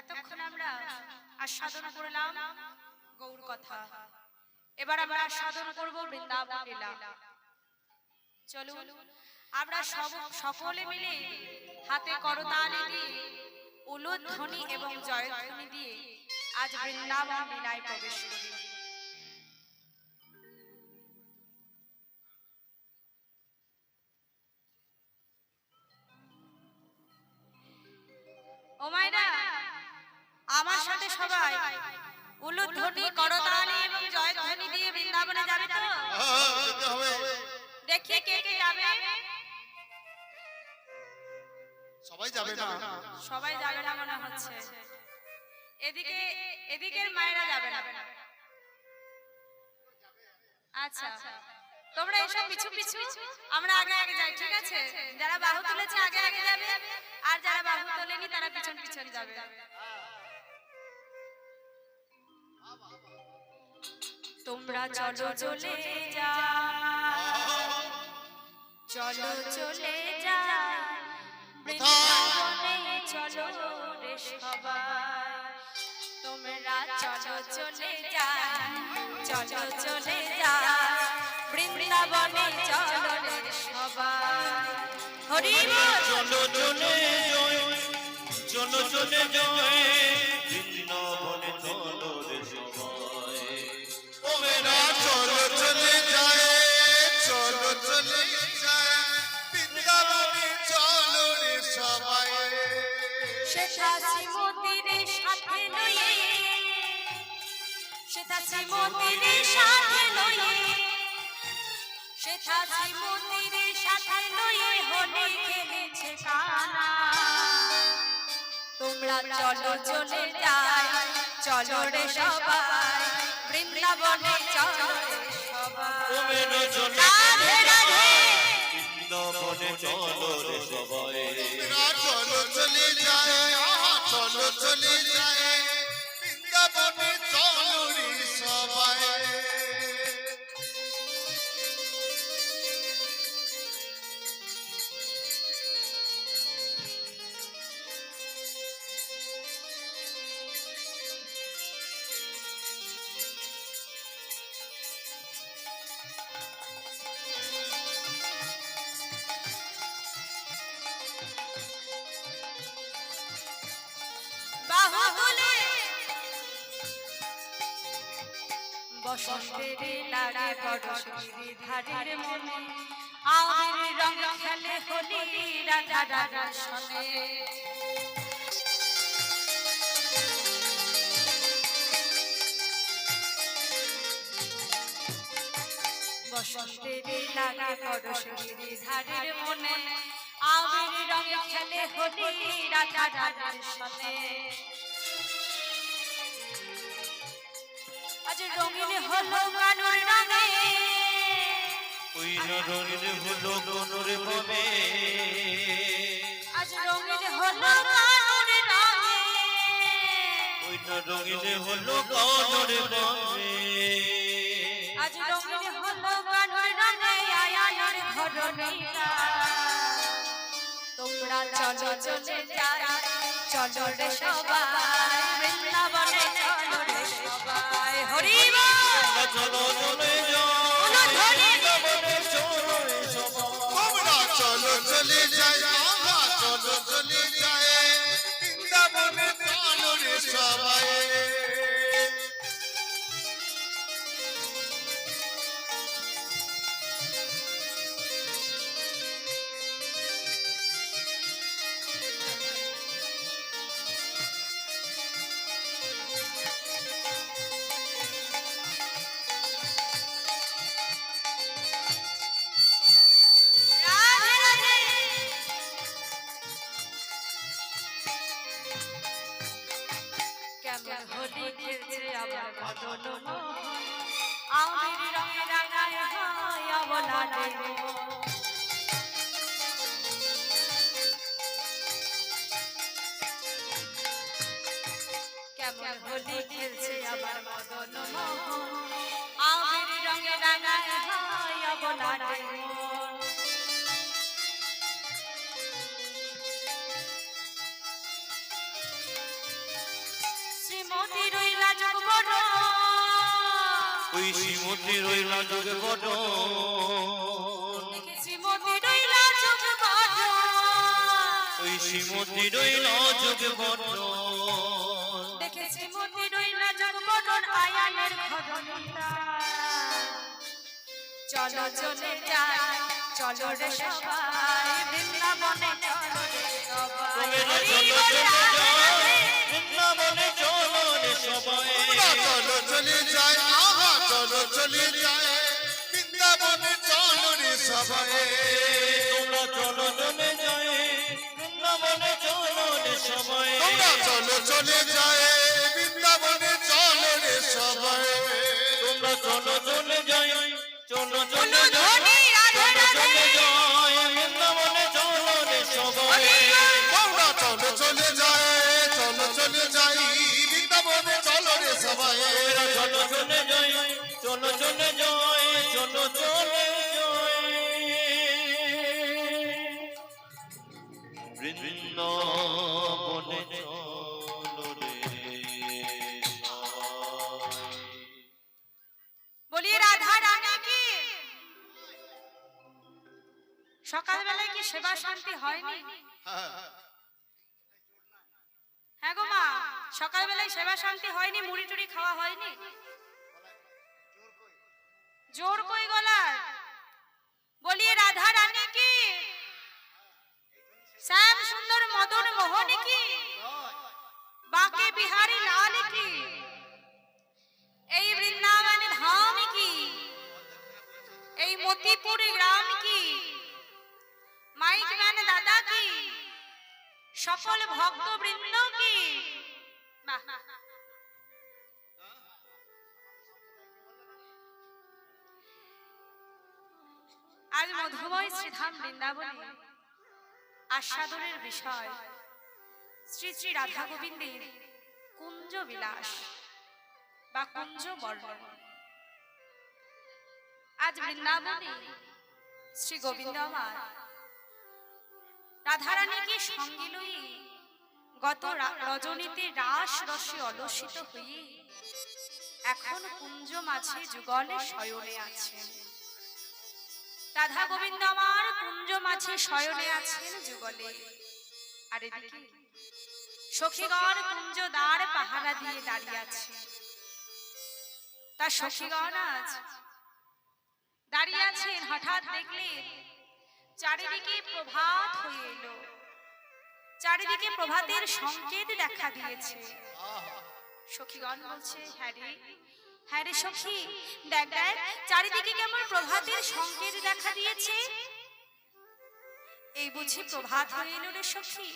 এতক্ষণ আমরা আস্বাদন করলাম গৌর কথা, এবার আমরা আস্বাদন করব বৃন্দাবন লীলা। চলুন আমরা সকলে মিলে হাতে করতালি দিয়ে উলুধ্বনি এবং জয়ধ্বনি দিয়ে আজ বৃন্দাবন লীলায় প্রবেশ করি। ও মায়েরা, আমার সাথে সবাই উলুধ্বনি করতালি এবং জয়ধ্বনি দিয়ে বৃন্দাবনে যাবে তো? দেখি কে কে যাবে। সবাই যাবে না, সবাই যাবে না মনে হচ্ছে। এদিকের মায়েরা যাবে না। আচ্ছা তোমরা এসব পিছু পিছু, আমরা আগে আগে যাই, ঠিক আছে? যারা বাহু তুলেছে আগে আগে যাবে, আর যারা বাহু তোলেনি তারা পিছন পিছন যাবে। তোমরা চলো চলে যাও, চলো চলে যাও বৃন্দাবনে, চলো রে সবাই। তোমরা চলো চলে যাও, চলো চলে যাও বৃন্দাবনে, চলো রে সবাই। হরি বল। চলো চলে যাও, চলো চলে যাও বৃন্দাবনে, চলো রে সবাই। তোমরা চলো চলে যায়, চলো চলে যায় বৃন্দাবনে, চলো রে সবাই। সেটা শ্রীমতীর সাথে লয়ে, সেটা শ্রীমতীর সাথে লয়ে, সেটা শ্রীমতীর সাথে লয়ে হলি খেলেছে কানা। তোমরা চলো চলে যাও, চলো রে সবাই বৃন্দাবনে, চলো রে সবাই। রাধে রাধে। বৃন্দাবনে চলো রে সবাই। তোমরা চলো চলে যায়, চলো চলে যায় বৃন্দাবনে, চলো রে সবাই। বাহু তুলে বসন্তের লাড়ে বড়শির ধারের মনে, আবির রং খেলে হোলি রাধা রাধার সনে। বসন্তের লাড়ে বড়শির ধারের মনে, আবির রং খেলে হোলি রাধা রাধার সনে। আজ রঙিন হলো কানুর রঙে, ওই রঙিন হলো কোনর বনে। আজ রঙিন হলো কানুর রঙে, ওই রঙিন হলো কোনর বনে। আজ রঙিন হলো কানুর রঙে, আয়ানোর ধরণীরা। তোমরা চলো চলে যাও, চলো রে সবাই বৃন্দাবনে, চলো রে সবাই। হরি বল। চলো চলে যাও, বৃন্দাবনে চলো রে সবাই। তোমরা চলো চলে যায়, চলো চলে যায় বৃন্দাবনে, চলো রে সবাই। রাধে রাধে। কেমন হোলি খেলছে আমার মদন মোহন, আবির রঙে রাঙায় হয় অবলাটে মন। কেমন হোলি খেলছে আমার মদন মোহন, আবির রঙে রাঙায় হয় অবলাটে মন। শ্রীমতী রইলা যোগবর ওই শ্রীমতী রইলা যোগে বট দেখে শ্রীমতী রইলা যোগবর ওই শ্রীমতী রইলা যোগে বট দেখে শ্রীমতী রইলা যোগবর আয়ানের ঘটনা চলো চলে যাই চলো রে সবাই বৃন্দাবনে চলো রে সবাই বৃন্দাবনে চলো রে সবাই চলো চলে যায় আহা চলো চলে যায় বৃন্দাবনে চলো রে সবাই তোমরা চলো চলে যাই বৃন্দাবনে চলো রে সবাই তোমরা চলো চলে যায় বৃন্দাবনে চলো রে সবাই তোমরা চলো চলে যাই চলো চলে বলো যাই ধনী রাধে রাধে চলে যাই বৃন্দাবনে চলো রে সবাই তোমরা চলো চলে যায় চলো চলে যাই বৃন্দাবনে চলো রে সবাই চলো চলে যাই চলো চলে যাই চলো চলে যাই বৃন্দাবনে চলো রে সবাই। বলি রাধা রানী কি সকালবেলায় কি সেবা শান্তি হয়নি? হ্যাঁ গো মা, সকালবেলায় সেবা শান্তি হয়নি? মুড়ি টুড়ি খাওয়া হয়নি? জোর কই গলার? বলি রাধা রানী কি শ্যাম সুন্দর মদন মোহন কি বাকে বিহারী লাল কি এই বৃন্দাবন ধাম কি এই মতিপুর গ্রাম কি মাইক ম্যান দাদা কি সকল ভক্ত বৃন্দ কি বাহ। আজ মধুময় শ্রীধাম বৃন্দাবনে আস্বাদনের বিষয় শ্রী শ্রী রাধা গোবিন্দের কুঞ্জ বিলাস বা কুঞ্জ বর্ণন। আজ বৃন্দাবনে শ্রী গোবিন্দ আমার রাধারানীকে সঙ্গে লইয়ে গত রজনীতে রাস রসে অলসিত হয়ে এখন কুঞ্জ মাঝে যুগলে শয়নে আছেন। রাধা গোবিন্দ আমার কুঞ্জ মাঝে শয়নে আছেন যুগলে, আর এদিকে সখীগণ কুঞ্জ দ্বার পাহারা দিয়ে দাঁড়িয়ে আছে। তা সখীগণ আজ দাঁড়িয়ে আছেন, হঠাৎ দেখলেন চারিদিকে প্রভাত হয়ে এলো, চারিদিকে প্রভাতের সংকেত দেখা দিয়েছে। সখীগণ বলছে হ্যাঁ রে সখী, দেখ দেখ চারিদিকে কেমন প্রভাতের সংকেত দেখা দিয়েছে। এই বুঝি প্রভাত হয়ে এলো রে সখী?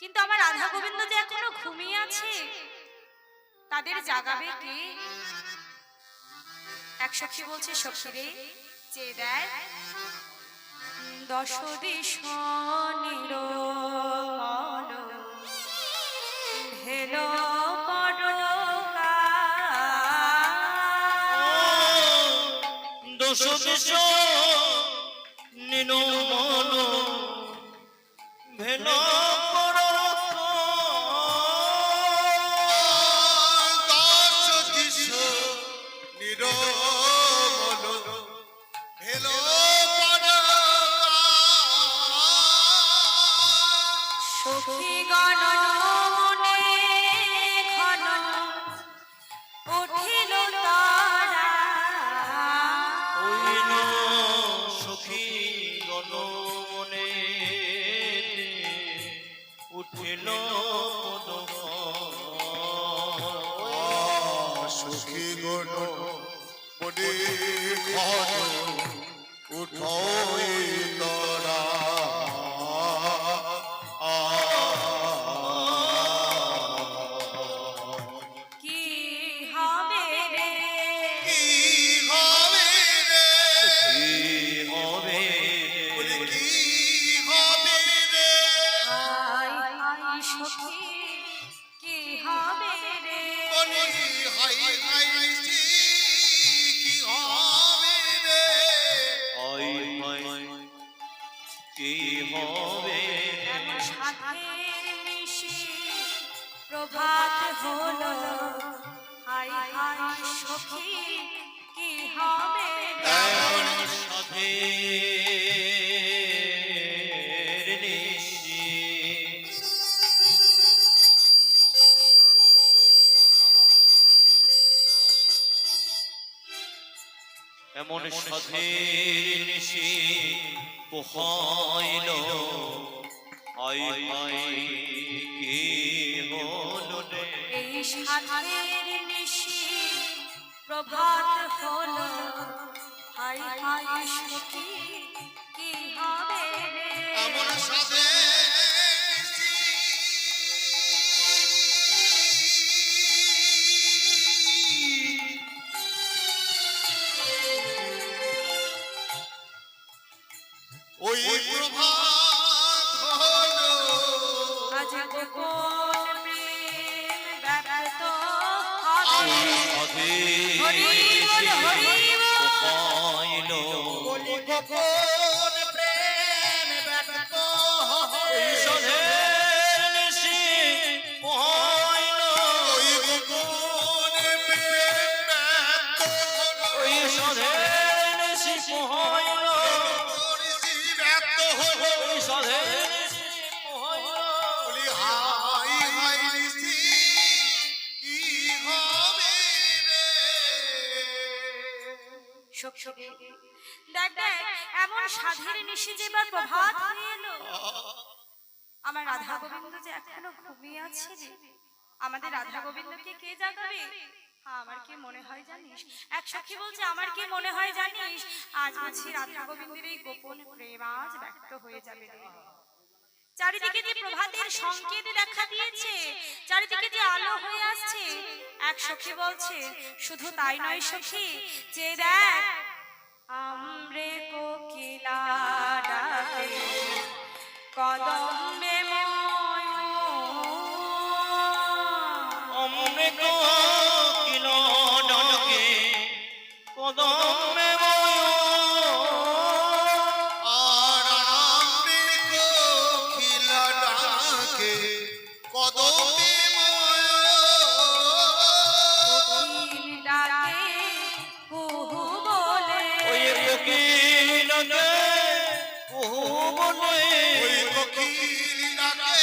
কিন্তু আমার রাধা গোবিন্দ যে এখনো ঘুমিয়ে আছে, তাদের জাগাবে কে? এক সখী বলছে সখী রে, যে দেখ দশ দিশ নিরমল ভেলো দোষ দিশ নির্মল ভেল দশ দিশ নিরমল হেলো সখী গণ মনে ঘন উঠিল তারা, হইল সখী গণ মনে উঠিল সুখী গণ মনে ঘন উঠই তরা কি হবে রে কি হবে রে কি হবে বলে কি হবে রে হায় হায় সখী কি হবে রে বলি হাই হাই কি হবে রে আই হাই কি হবে এমন সাধের মিশি প্রভাত হলো হাই হাই সখী কি হবে এমন সাধের নিশি এমন সাধের নিশি পোহাইল হাই হাই কি হলো রে এই সাধের নিশি প্রভাত হলো হাই হাই সখী কি হবে রে এমন সাথে ওই প্রভাত হলো আজ গোপন প্রেম ব্যক্ত হবে হরি বল হরি বল পোহাইল গোপন প্রেম ব্যক্ত হবে সাধের নিশি পোহাইল ওই গোপন প্রেম ব্যক্ত ওই সাধের নিশি পোহাইল ব্যক্ত হলো ওই সাধের নিশি পোহাইল বলি হাই হাই নিশি কি হবে রে সখী দেখ দেখ এমন সাধের নিশি যে এবার প্রভাত হয়ে এলো আমার রাধা গোবিন্দ যে এখনো ঘুমিয়ে আছে রে আমাদের রাধা গোবিন্দকে কে জাগাবে আমার কি মনে হয় জানিস এক সখী বলছে আমার কি মনে হয় জানিস আজ বুঝি রাধা গোবিন্দের এই গোপন প্রেম আজ ব্যক্ত হয়ে যাবে রে চারিদিকে যে প্রভাতের সংকেত দেখা দিয়েছে চারিদিকে যে আলো হয়ে আসছে এক সখী বলছে শুধু তাই নয় সখী যে দেখ আমরে কোকিলা ডাকে কদম্বে অমনে কোকিল ডাকে কদমে আর আমরে কোকিলা ডাকে কদমে কোকিল ডাকে কুহু বলে ওই কোকিল ডাকে কুহু বলে ওই কোকিল ডাকে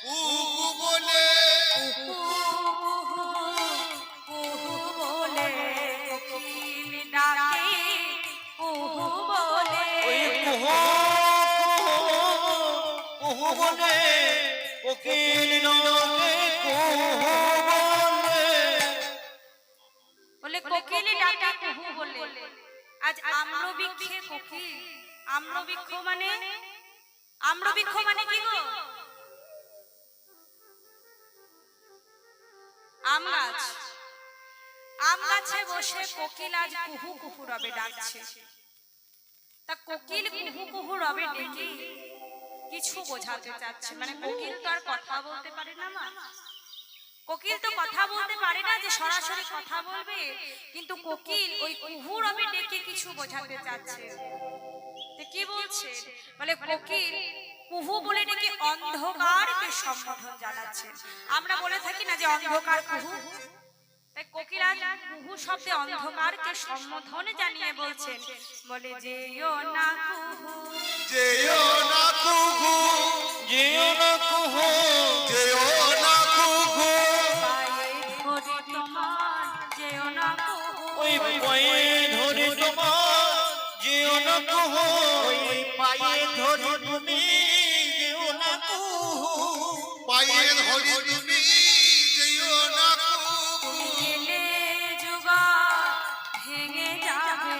কুহু বলে কুহু বলে কোকিল ডাকে কুহু বলে ওই কুহু কুহু বলে কোকিল ডাকে কুহু বলে বলে কোকিল ডাকে কুহু বলে আজ আম্রবৃক্ষে কোকিল আম্রবৃক্ষ মানে কি গো আম গাছে বসে কোকিল আজ কুহু কুহু রবে ডাকছে তা কোকিল কুহু কুহু রবে ডেকে কিছু বোঝাতে চাচ্ছে মানে কোকিল তো আর কথা বলতে পারে না মা কোকিল তো কথা বলতে পারে না যে সরাসরি কথা বলবে কিন্তু কোকিল ওই কুহু রবে ডেকে কিছু বোঝাতে চাচ্ছে তো কি বলছে বলে কোকিল কুহু বলে ডেকে অন্ধকারকে সম্বোধন জানাচ্ছে আমরা বলে থাকি না যে অন্ধকার কুহু তাই কোকিল আজ কুহু শব্দে অন্ধকারকে সম্বোধন জানিয়ে বলছেন বলে যেও না কুহু যেও না কুহু যেও না কুহু যেও না কুহু পায়ে ধরে তোমার যেও না কুহু ওই পায়ে ধরে তোমার যেও না কুহু ওই পায়ে ধরে তুমি যেও না কুহু পায়ে ধরি তুমি যেও না কুহু গেলে যুগা ভেঙে যাবে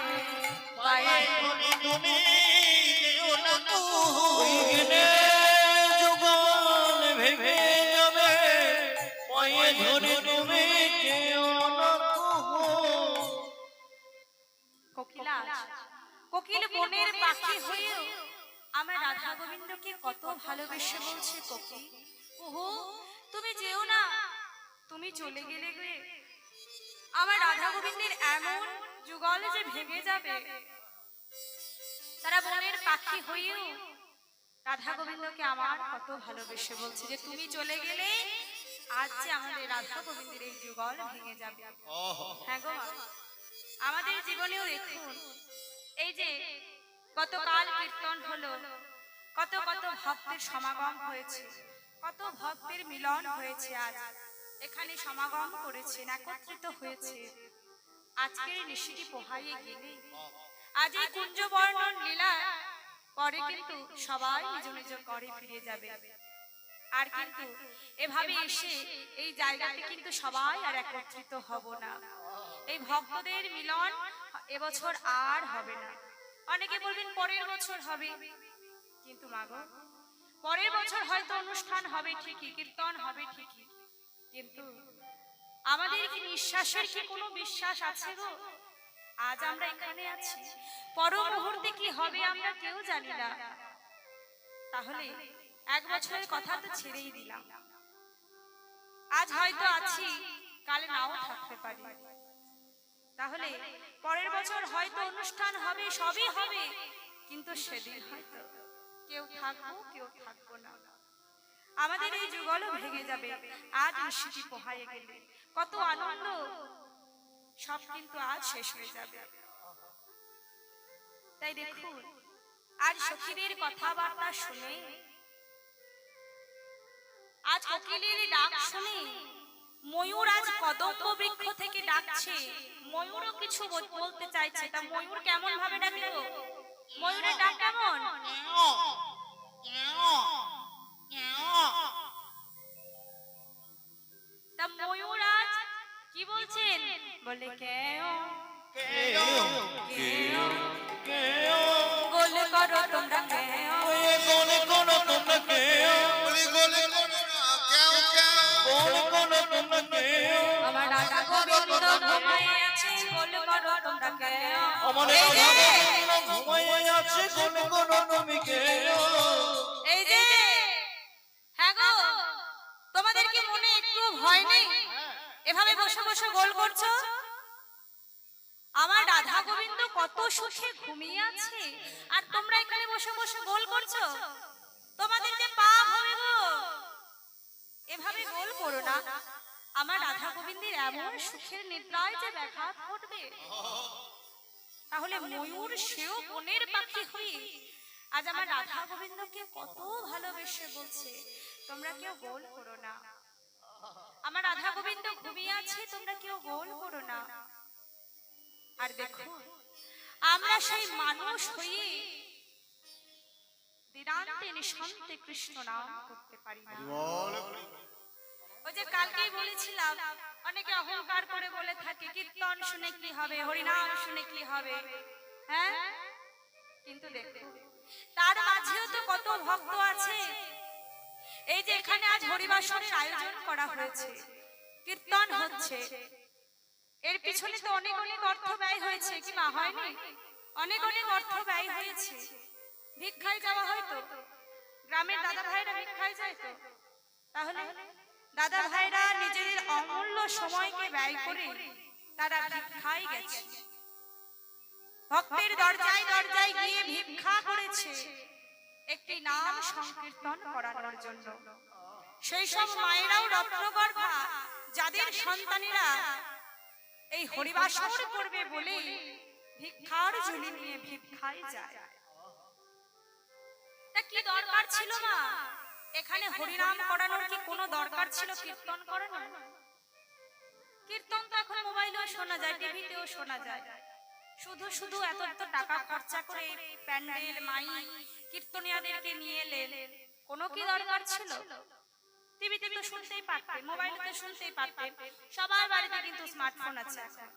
পায়ে ধরে তুমি যেও না কুহু ওই গেলে যুগল ভেঙে যাবে পায়ে ধরে তুমি যেও না কুহু কোকিল বনের পাখি হয়েও আমার রাধা গোবিন্দকে কত ভালোবেসে বলছে কোকিল ওহো তুমি যেও না তুমি চলে গেলে গে আমার রাধা গোবিন্দের এমন যুগল যে ভেঙে যাবে তারা বনের পাখি হয়েও রাধা গোবিন্দকে আমার কত ভালোবেসে বলছে যে তুমি চলে গেলে আজ যে আমাদের রাধা গোবিন্দের এই যুগল ভেঙে যাবে। ওহো হ্যাঁ গো মা, আমাদের জীবনেও দেখুন, এই যে গতকাল কীর্তন হলো, কত কত ভক্তের সমাগম হয়েছে, কত ভক্তের মিলন হয়েছে, আজ এখানে সমাগম করেছেন, একত্রিত হয়েছে। আজকের নিশিটি পোহাইয়ে গেলে আজ এই কুঞ্জ বর্ণন লীলা পরে কিন্তু সবাই নিজ নিজ ঘরে ফিরে যাবে। আর কিন্তু এভাবে এসে এই জায়গাতে কিন্তু সবাই আর একত্রিত হব না। এই ভক্তদের মিলন এবছর আর হবে না। অনেকে বলবেন পরের বছর হবে, কিন্তু মাগো পরের বছর হয়তো অনুষ্ঠান হবে ঠিকই, কীর্তন হবে ঠিকই, কিন্তু আমাদের কি নিঃশ্বাসের কি কোনো বিশ্বাস আছে গো? আজ আমরা এখানে আছি, পর মুহূর্তে কি হবে আমরা কেউ জানি না। তাহলে এক বছরের কথা তো ছেড়েই দিলাম, আজ হয়তো আছি, কালে নাও থাকতে পারি। তাহলে পরের বছর হয়তো অনুষ্ঠান হবে, সবই হবে, কিন্তু সেদিন হয়তো কেউ থাকবো কেউ থাকবো না। আমাদের এই যুগলও ভেঙে যাবে। আজ নিশিটি পোহাইয়ে গেলে কত আনন্দ, সব কিন্তু আজ শেষ হয়ে যাবে। তাই দেখুন, আজ সখীদের কথাবার্তা শুনে, আজ কোকিলের ডাক শুনে, ময়ূর আজ কদম্ব বৃক্ষ থেকে ডাকছে, ময়ূরও কিছু বলতে চাইছে। তা ময়ূর কেমন ভাবে ডাকলো? ময়ূরের ডাক কেমন? তা ময়ূর আজ কি বলছেন? বলে কেও কেও কেও কেও গোল করো তোমরা কেও, কোন কোন তোমরা কেও বলি গলি কোনো না কেউ কেউ কোন কোন তোমরা কেও আমার রাধা গোবিন্দ ঘুমায় আছে, গোল করো তোমরা কেও। আমার এই যে, ঘুমাইয়া আছে কোন কোন তুমি কেও এই যে, হ্যাঁ গো, তোমাদের কি মনে একটু ভয় নেই? এভাবে বসে বসে গোল করছো? আমার রাধা গোবিন্দ কত সুখে ঘুমিয়ে আছে, আর তোমরা এখানে বসে বসে গোল করছো? তোমাদের যে পাপ হবে গো, এভাবে গোল করো না। আমার রাধা গোবিন্দের এমন সুখের নিদ্রায় যে ব্যাঘাত ঘটবে। তাহলে ময়ূর সেও বনের পাখি হয়ে আজ আমার রাধা গোবিন্দকে কত ভালোবেসে বলছে, তোমরা কেউ গোল করো না। আমার রাধা গোবিন্দ ঘুমিয়ে আছে, তোমরা কেউ গোল করো না। আর দেখো, আমরা সেই মানুষ হয়ে দিনান্তে নিঃসন্তে কৃষ্ণ নাম করতে পারি না। ওই যে কালকেই বলেছিলাম, অনেকে অহংকার করে বলে থাকে কীর্তন শুনে কি হবে, হরিনাম শুনে কি হবে, হ্যাঁ? কিন্তু দেখো, তার মাঝেও তো কত ভক্ত আছে। এই যে এখানে আজ হরিবাসরের আয়োজন করা হয়েছে, কীর্তন হচ্ছে, এর পিছনে তো অনেক অনেক অর্থ ব্যয় হয়েছে, কি মা হয়নি? অনেক অনেক অর্থ ব্যয় হয়েছে। ভিক্ষায় যাওয়া হয়তো, গ্রামের দাদা ভাইরা ভিক্ষায় যায় তো, তাহলে দাদা ভাইরা নিজেদের অমূল্য সময়কে ব্যয় করে তারা ভিক্ষায় গেছে, ভক্তের দরজায় দরজায় গিয়ে ভিক্ষা করেছে একটি নাম সংকীর্তন করানোর জন্য। সেই সব মায়েরাও রত্নগর্ভা, যাদের সন্তানেরা এই হরিবাসর করবে বলে ভিক্ষার ঝুলি নিয়ে ভিক্ষায় যায়। তা কি দরকার ছিল মা এখানে হরিনাম করানোর? কি কোনো দরকার ছিল কীর্তন করানোর? কীর্তন তো এখন মোবাইলেও শোনা যায়, টিভিতেও শোনা যায়। শুধু শুধু এত এত টাকা খরচা করে প্যান্ডেল মাইক কীর্তনিয়াদেরকে নিয়ে এলে কোনো কি দরকার ছিল? টিভিতে তো শুনতেই পারতে, মোবাইলে তো শুনতেই পারতে, সবার বাড়িতে কিন্তু স্মার্টফোন আছে এখন।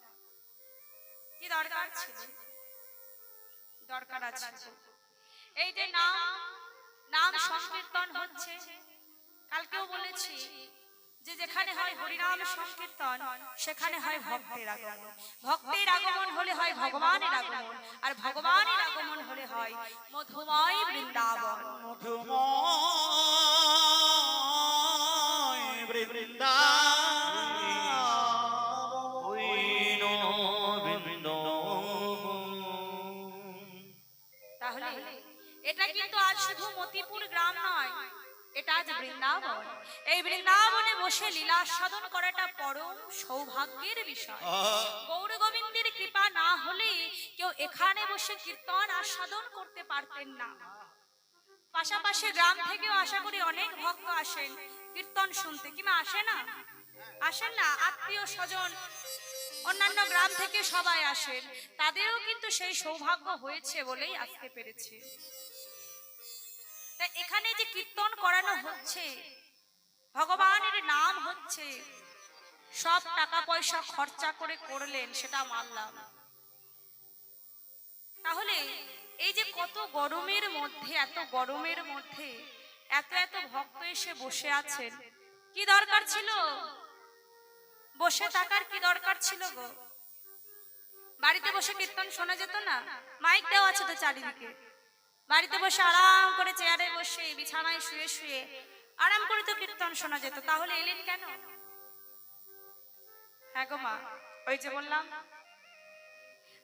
কি দরকার ছিল? দরকার আছে। এই যে নাম সংকীর্তন হচ্ছে, কালকেও বলেছি যে যেখানে হয় হরিনাম সংকীর্তন সেখানে হয় ভক্তের আগমন। ভক্তের আগমন হলে হয় ভগবানের আগমন, আর ভগবানের আগমন হলে হয় মধুময় বৃন্দাবন। মধুময় বৃন্দাবন। তাহলে এটা কিন্তু আজ শুধু মতিপুর গ্রাম নয়, এটা আজ বৃন্দাবন। এই বৃন্দাবনে বসে লীলা সাধন করাটা পরম সৌভাগ্যের বিষয়। গৌর গোবিন্দের কৃপা না হলে কেউ এখানে বসে কীর্তন আস্বাদন করতে পারতেন না। পাশাপাশি গ্রাম থেকেও আশা করি অনেক ভক্ত আসেন কীর্তন শুনতে, কিংবা আসে না? আসেন না? আত্মীয় স্বজন অন্যান্য গ্রাম থেকে সবাই আসেন, তাদেরও কিন্তু সেই সৌভাগ্য হয়েছে বলেই আসতে পেরেছে। তাই এখানে যে কীর্তন করানো হচ্ছে, ভগবানের নাম হচ্ছে, সব টাকা পয়সা খরচা করে করলেন, সেটা মানলাম। তাহলে এই যে কত গরমের মধ্যে, এত গরমের মধ্যে এত এত ভক্ত এসে বসে আছেন, কি দরকার ছিল বসে থাকার? কি দরকার ছিল গো? বাড়িতে বসে কীর্তন শোনা যেত না? মাইক দেওয়া আছে তো চারিদিকে। বাড়িতে বসে আরাম করে চেয়ারে বসে বিছানায় শুয়ে শুয়ে আরাম করে তো কীর্তন শোনা যেত। তাহলে এলেন কেন? হ্যাঁ গো মা, ওই যে বললাম,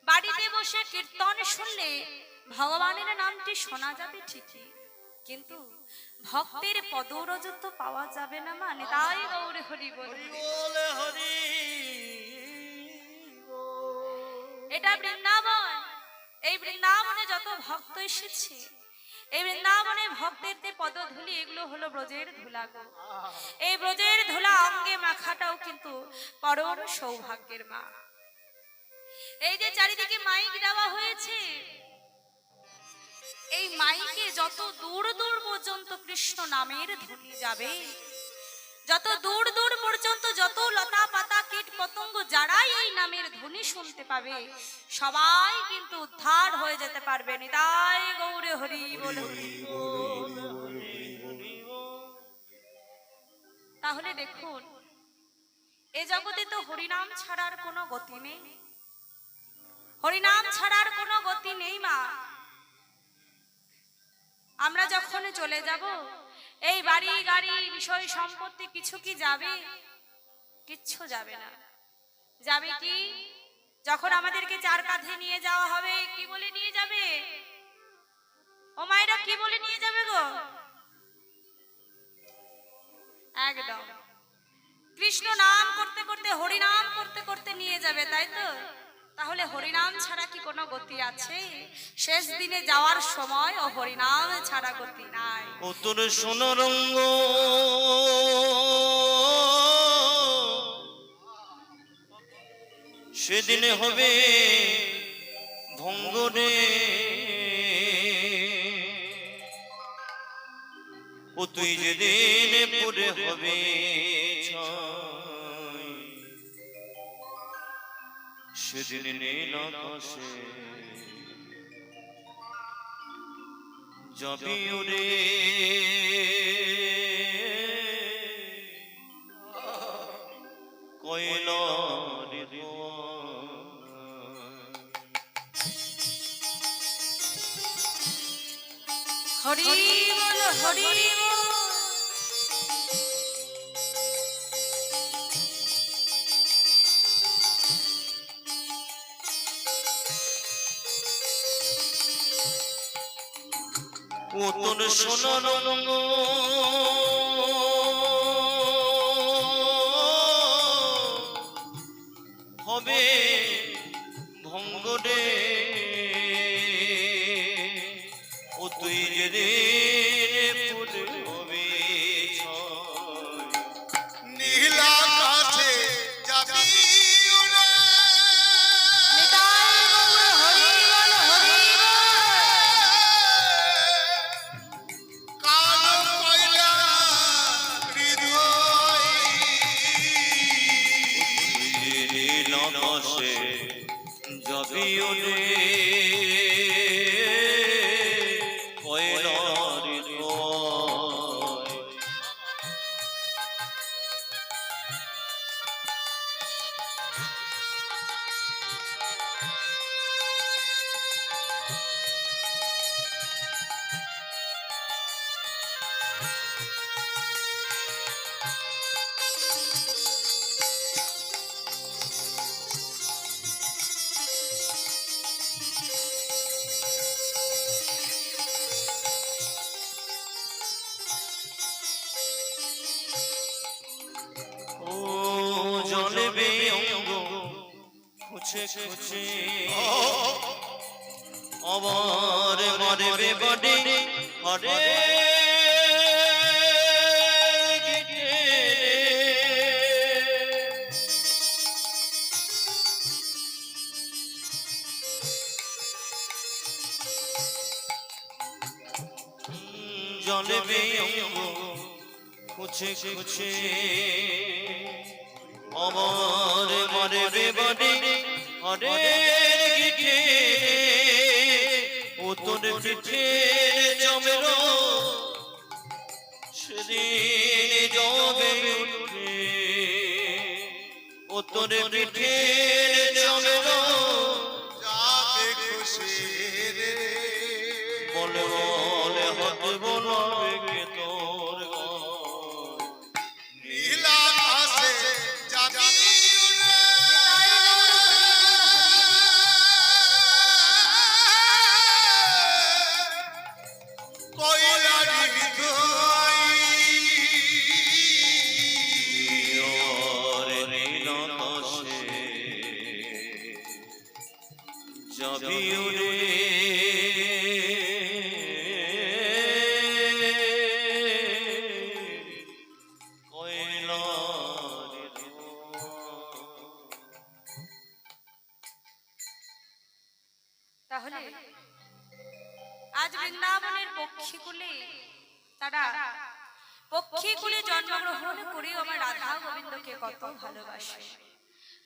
বাড়িতে বসে কীর্তন শুনলে ভগবানের নামটি শোনা যাবে ঠিকই, কিন্তু ভক্তের পদরজ তো পাওয়া যাবে না। মানে তাই গৌর হরি বল। এটা বৃন্দাবন। এই বৃন্দাবনে যত ভক্ত এসেছে, এই বৃন্দাবনে ভক্তের পদধূলি, এগুলো হলো ব্রজের ধুলা গো। এই ব্রজের ধুলা অঙ্গে মাখাটাও কিন্তু পরম সৌভাগ্যের মা। এই যে চারিদিকে মাইক দেওয়া হয়েছে, এই মাইকে যত দূর দূর পর্যন্ত কৃষ্ণ নামের ধ্বনি যাবে, যত দূর দূর পর্যন্ত যত লতা পাতা কীট পতঙ্গ যারাই এই নামের ধ্বনি শুনতে পাবে, সবাই কিন্তু উদ্ধার হয়ে যেতে পারবে। নিতাই গৌর হরি বল। তাহলে দেখুন, এ জগতে তো হরিনাম ছাড়ার কোনো গতি নেই, হরিনাম ছাড়ার কোনো গতি নেই মা। আমরা যখন চলে যাব, এই বাড়ি গাড়ি বিষয় সম্পত্তি কিছু কি যাবে? কিচ্ছু যাবে না। যাবে কি? যখন আমাদেরকে চার কাঁধে নিয়ে যাওয়া হবে, কি বলে নিয়ে যাবে? ও মায়েরা, কি বলে নিয়ে যাবে গো? একদম কৃষ্ণ নাম করতে করতে, হরিনাম করতে করতে নিয়ে যাবে, তাই তো? তাহলে হরিনাম ছাড়া কি কোনো গতি আছে? শেষ দিনে যাওয়ার সময় ও হরিনাম ছাড়া গতি নাই। ও তোর সোনো রঙ্গ সেদিনে হবে ভঙ্গ রে, ও তুই যেদিন পরে হবে ছাই, সেদিন নীল আকাশে যাবি ওরে, কয়লার হরি বল, হরি বল। ও তোর সোনা রঙ্গ হবে ভঙ্গ রে, ও তুই যেদিন পরে হবে ছাই, নীলা কাছে যাবি উড়ে, নিতাই গৌর হরি বল, হরি বল। কালো কয়লা হৃদয়, নীল আকাশে যাবি ওরে, কয়লার জলবে অঙ্গ খুঁজে খুঁজে আবার মারবে বডে হরে জলবে অঙ্গ খুঁজে খুঁজে আমার মারবে বডে হরে গিঠে ও তোর পিঠে জমের সেদিন জবে উঠে ও তোর পিঠে জমের যাবে খুশি রে বলে বলে হাত বলবে কে তোর নীলা আকাশে যাবি উড়ে কইলারি ধোয়াই যাবি উড়ে তাহলে আজ বৃন্দাবনের পক্ষীকুলে তারা পক্ষীকুলে জন্মগ্রহণ করেও আমার রাধা গোবিন্দকে কত ভালোবাসে।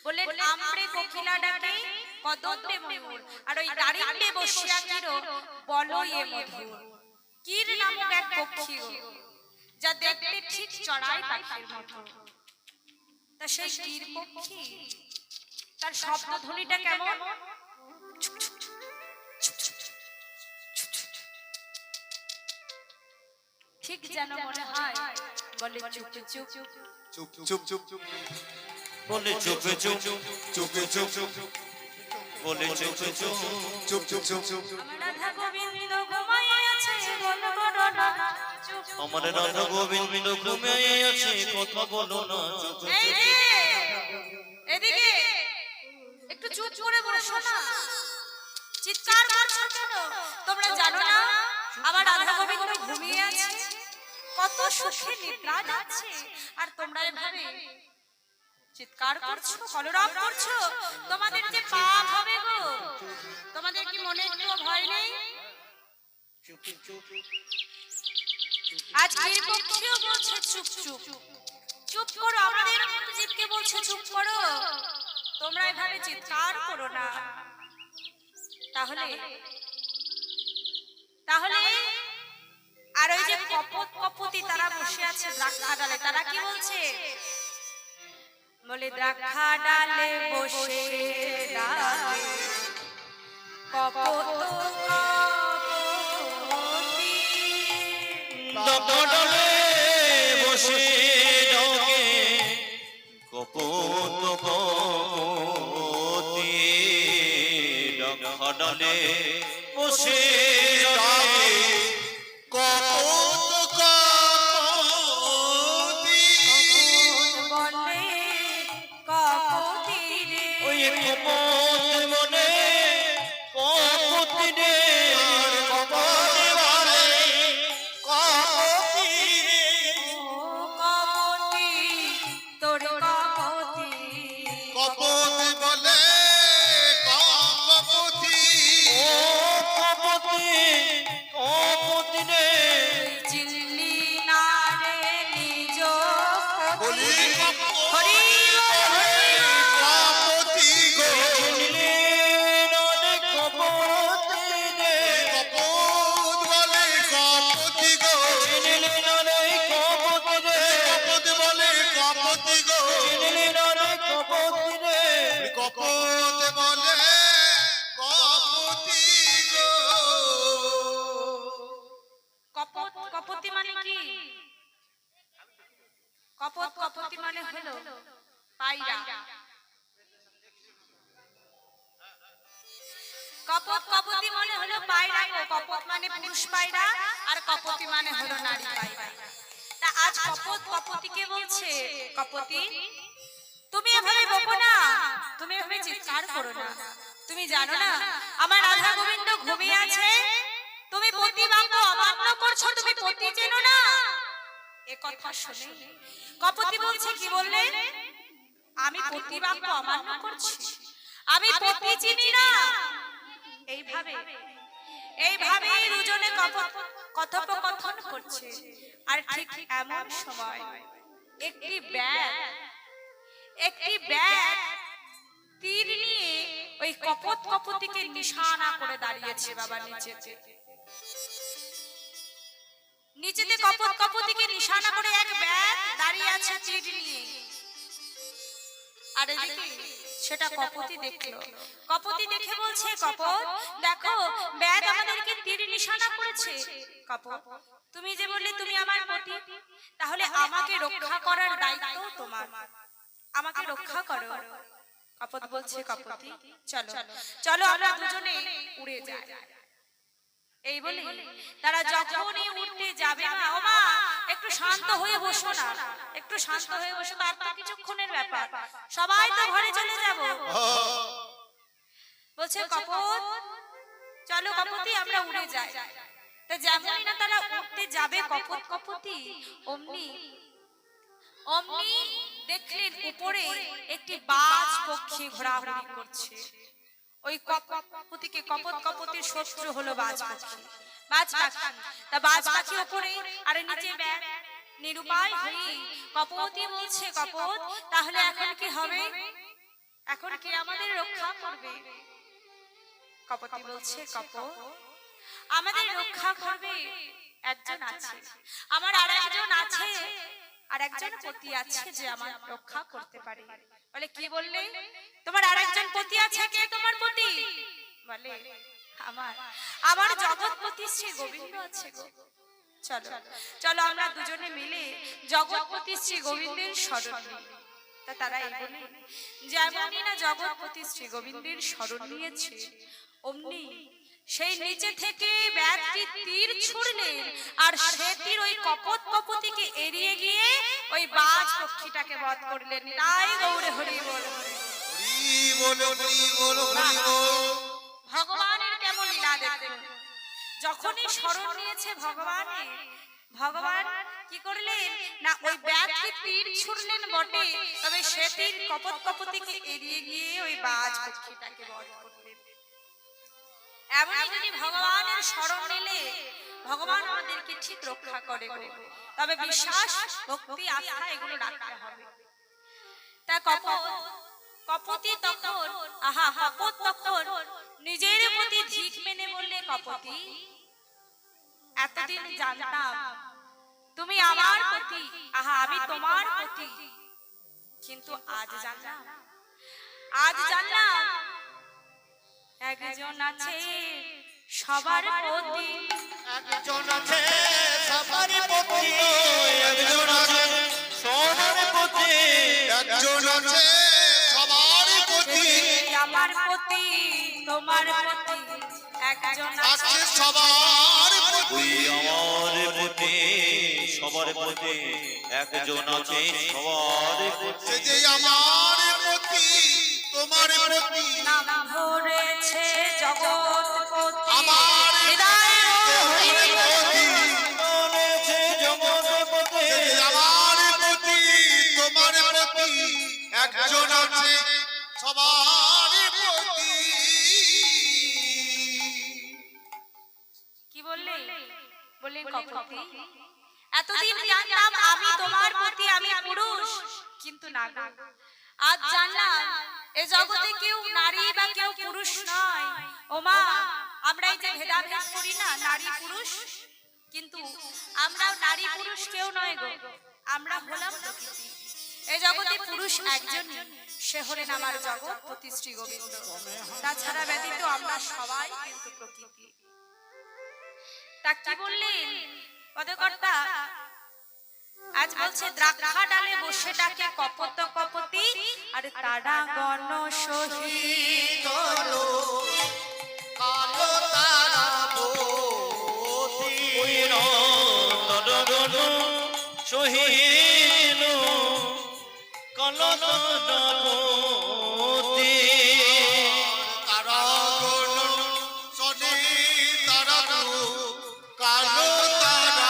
বললেন আমরে কোকিলা ডাকে কদম্বে ময়ূর, আর ওই দারিদ্রে বসিয়া কিরো বলো এ মধুর। কির নামক এক পক্ষী যা দেখতে ঠিক চড়াই পাখির মতো। তা সেই কির পক্ষী তার শব্দ ধ্বনিটা কেমন? ঠিক যেন মনে হয় বলে চুপ চুপ চুপ চুপ চুপ চুপ বলে চুপে চুপ চুপে চুপ চুপ বলে চুপে চুপ চুপ চুপ চুপ চুপ আমার রাধা গোবিন্দ ঘুমায় আছে বলো বলো না চুপ। আমার রাধা গোবিন্দ ঘুমিয়ে আছে কথা বলো না এই রে, এদিকে একটু চুপ করে বসো না, চিৎকার করছো কেন? তোমরা জানো না আমার রাধা গোবিন্দ ঘুমিয়ে আছে, কত সুখে নিদ্রা যাচ্ছে, আর তোমরা এভাবে চিৎকার করছো, কলরব করছো। তোমাদের যে পাপ হবে গো, তোমাদের কি মনে একটু ভয় নেই? আজ এই পক্ষীও বলছে চুপ চুপ চুপ করো, আমাদের জীবকে বলছে চুপ করো, তোমরা এভাবে চিৎকার করো না। তাহলে তাহলে আর ওই যে কপত কপতি তারা বসে আছে দ্রাক্ষা ডালে, তারা কি বলছে? বলে দ্রাক্ষা ডালে বসে ডালে কপত কপতি দপডলে বসে ডকে কপত কপতি দপডলে বসে ডকে কপত কপতি বলে কপতি রে, ওই কপত মনে কপতি রে কপতি বলে কপতি রে ও কপতি তোর কপতি কপতি বলে কপতি ও কপতি কপতি রে চিল্লি না রে নিজ বলি হরি কপতি গো চিনলে ননে কপতি রে কপত বলে কপতি গো চিনলে ননে কপতি রে কপত বলে কপতি গো চিনলে ননে কপতি রে কপত বলে কপতি গো কপত কপতি মানে কি? কপত কপতি মানে হলো পায়রা। কপত কপতি মানে হলো পায়রা গো, কপত মানে পুরুষ পায়রা আর কপতি মানে হলো নারী পায়রা। তা আজ কপত কপতিকে বলছে কপতি তুমি এভাবে বকো না, তুমি এভাবে চিৎকার করো না। তুমি জানো না আমার রাধা গোবিন্দ ঘুমিয়ে আছে, তুমি পতি বাক্য অমান্য করছো, তুমি পতি চেনো না। এ কথা শুনে কপতি বলছে, কি বললে? আমি পতি বাক্য অমান্য করছি, আমি পতি চিনি না। এইভাবে এইভাবে দুজনে কথোপকথন করছে। আর ঠিক এমন সময় একটি ব্যাগ তীর নিয়ে ওই কপতিকে নিশানা করে দাঁড়িয়েছে বাবা নিচেতে। নিচেতে কপতিকে নিশানা করে এক ব্যাগ দাঁড়িয়ে আছে তীর নিয়ে। আর এদিকে সেটা কপতি দেখলো। কপতি দেখে বলছে, কপত দেখো ব্যাগ আমাদেরকে তীর নিশানা করেছে। কপত, তুমি যে বললে তুমি আমার পতি, তাহলে আমাকে রক্ষা করার দায়িত্ব তোমার, আমাকে রক্ষা করো। কপত বলছে, কপতি চলো চলো আমরা দুজনে উড়ে যাই। এই বলে তারা যখনই উঠতে যাবে, মা ও মা একটু শান্ত হয়ে বসো না, একটু শান্ত হয়ে বসো, তার তো কিছুক্ষণের ব্যাপার, সবাই তো ঘরে চলে যাব। বলছে কপত চলো কপতি আমরা উড়ে যাই। তা যেমনই না তারা উঠতে যাবে কপতি অমনি দেখলেন উপরে একটি বাজ পক্ষী ঘোরাঘুরি করছে। ওই কপতির শত্রু হলো বাজ পাখি। তা বাজ পাখি উপরে আর নিচে ব্যাগ। নিরুপায় হয়ে কপতি বলছে, কপত তাহলে এখন কি হবে? এখন কে আমাদের রক্ষা করবে? কপতি বলছে, কপত আমাদের রক্ষা করবে একজন আছে, আমার আর একজন আছে, আর একজন পতি আছে যে আমার রক্ষা করতে পারে। বলে, কি বললে? তোমার আর একজন পতি আছে? কে তোমার পতি? বলে, আমার জগৎপতি শ্রী গোবিন্দ আছে গো। চলো চলো আমরা দুজনে মিলে জগৎপতি শ্রী গোবিন্দের শরণ নিই। তা তারা এই বলে যেমনই না জগৎপতি শ্রী গোবিন্দের শরণ নিয়েছে, অমনি সেই নিচে থেকে ব্যাগটি তীর ছুড়লেন, আর সে তীর ওই কপতিকে এড়িয়ে গিয়ে ওই বাজ পক্ষীটাকে বধ করলেন। তাই গৌরে হরি বল, হরি বল, হরি বল, হরি বল। ভগবানের কেমন লীলা দেখুন। যখনই শরণ নিয়েছে ভগবান কি করলেন না, ওই ব্যাগটি তীর ছুড়লেন বটে, তবে সে তীর কপতিকে এড়িয়ে গিয়ে ওই বাজ পক্ষীটাকে বধ করলেন। এমনই যদি ভগবানের শরণ নিলে ভগবান আমাদেরকে ঠিক রক্ষা করে, তবে বিশ্বাস ভক্তি আস্থা এগুলো রাখতে হবে। তা কপতি তখন নিজের প্রতি ধিক মেনে বললে, কপতি এতদিন জানতাম তুমি আমার প্রতি, আমি তোমার প্রতি, কিন্তু আজ জানলাম একজন আছে সবার প্রতি, একজন আছে সবার প্রতি, একজন আছে সবার প্রতি, একজন আছে সবার প্রতি, আমার প্রতি তোমার প্রতি, একজন আছে সবার প্রতি, আমার প্রতি সবার প্রতি, একজন আছে সবার প্রতি, যে আমার প্রতি তোমার প্রতি, নাম ধরেছে জগৎপতি, আমার হৃদয় হরি প্রতি, বলেছে জগৎপতি, যে আমার প্রতি তোমার প্রতি, একজন আছে সবার প্রতি। কি বললেন কপতি, এতদিন জানতাম আমি তোমার প্রতি, আমি পুরুষ, কিন্তু না, আজ জানলাম এ জগতে কেউ নারী বা কেউ পুরুষ নয়। ওমা আমরা এই যে ভেদাভেদ করি না নারী পুরুষ, কিন্তু আমরাও নারী পুরুষ কেউ নয় গো, আমরা হলাম প্রকৃতি। এই জগতে পুরুষ একজনই, সে হলেন আমার জগৎপতি শ্রী গোবিন্দ। তাছাড়া ব্যতীত আমরা সবাই কিন্তু প্রকৃতি। তা কি বললেন পদকর্তা? আজ বলছে দ্রাক্ষা ডালে বসে ডাকে কপতি, আর তারা গণ সহিত কালো তারাপতি, সহিল কালো তারাপতি তারা গণ সনে তারা গো কালো তারা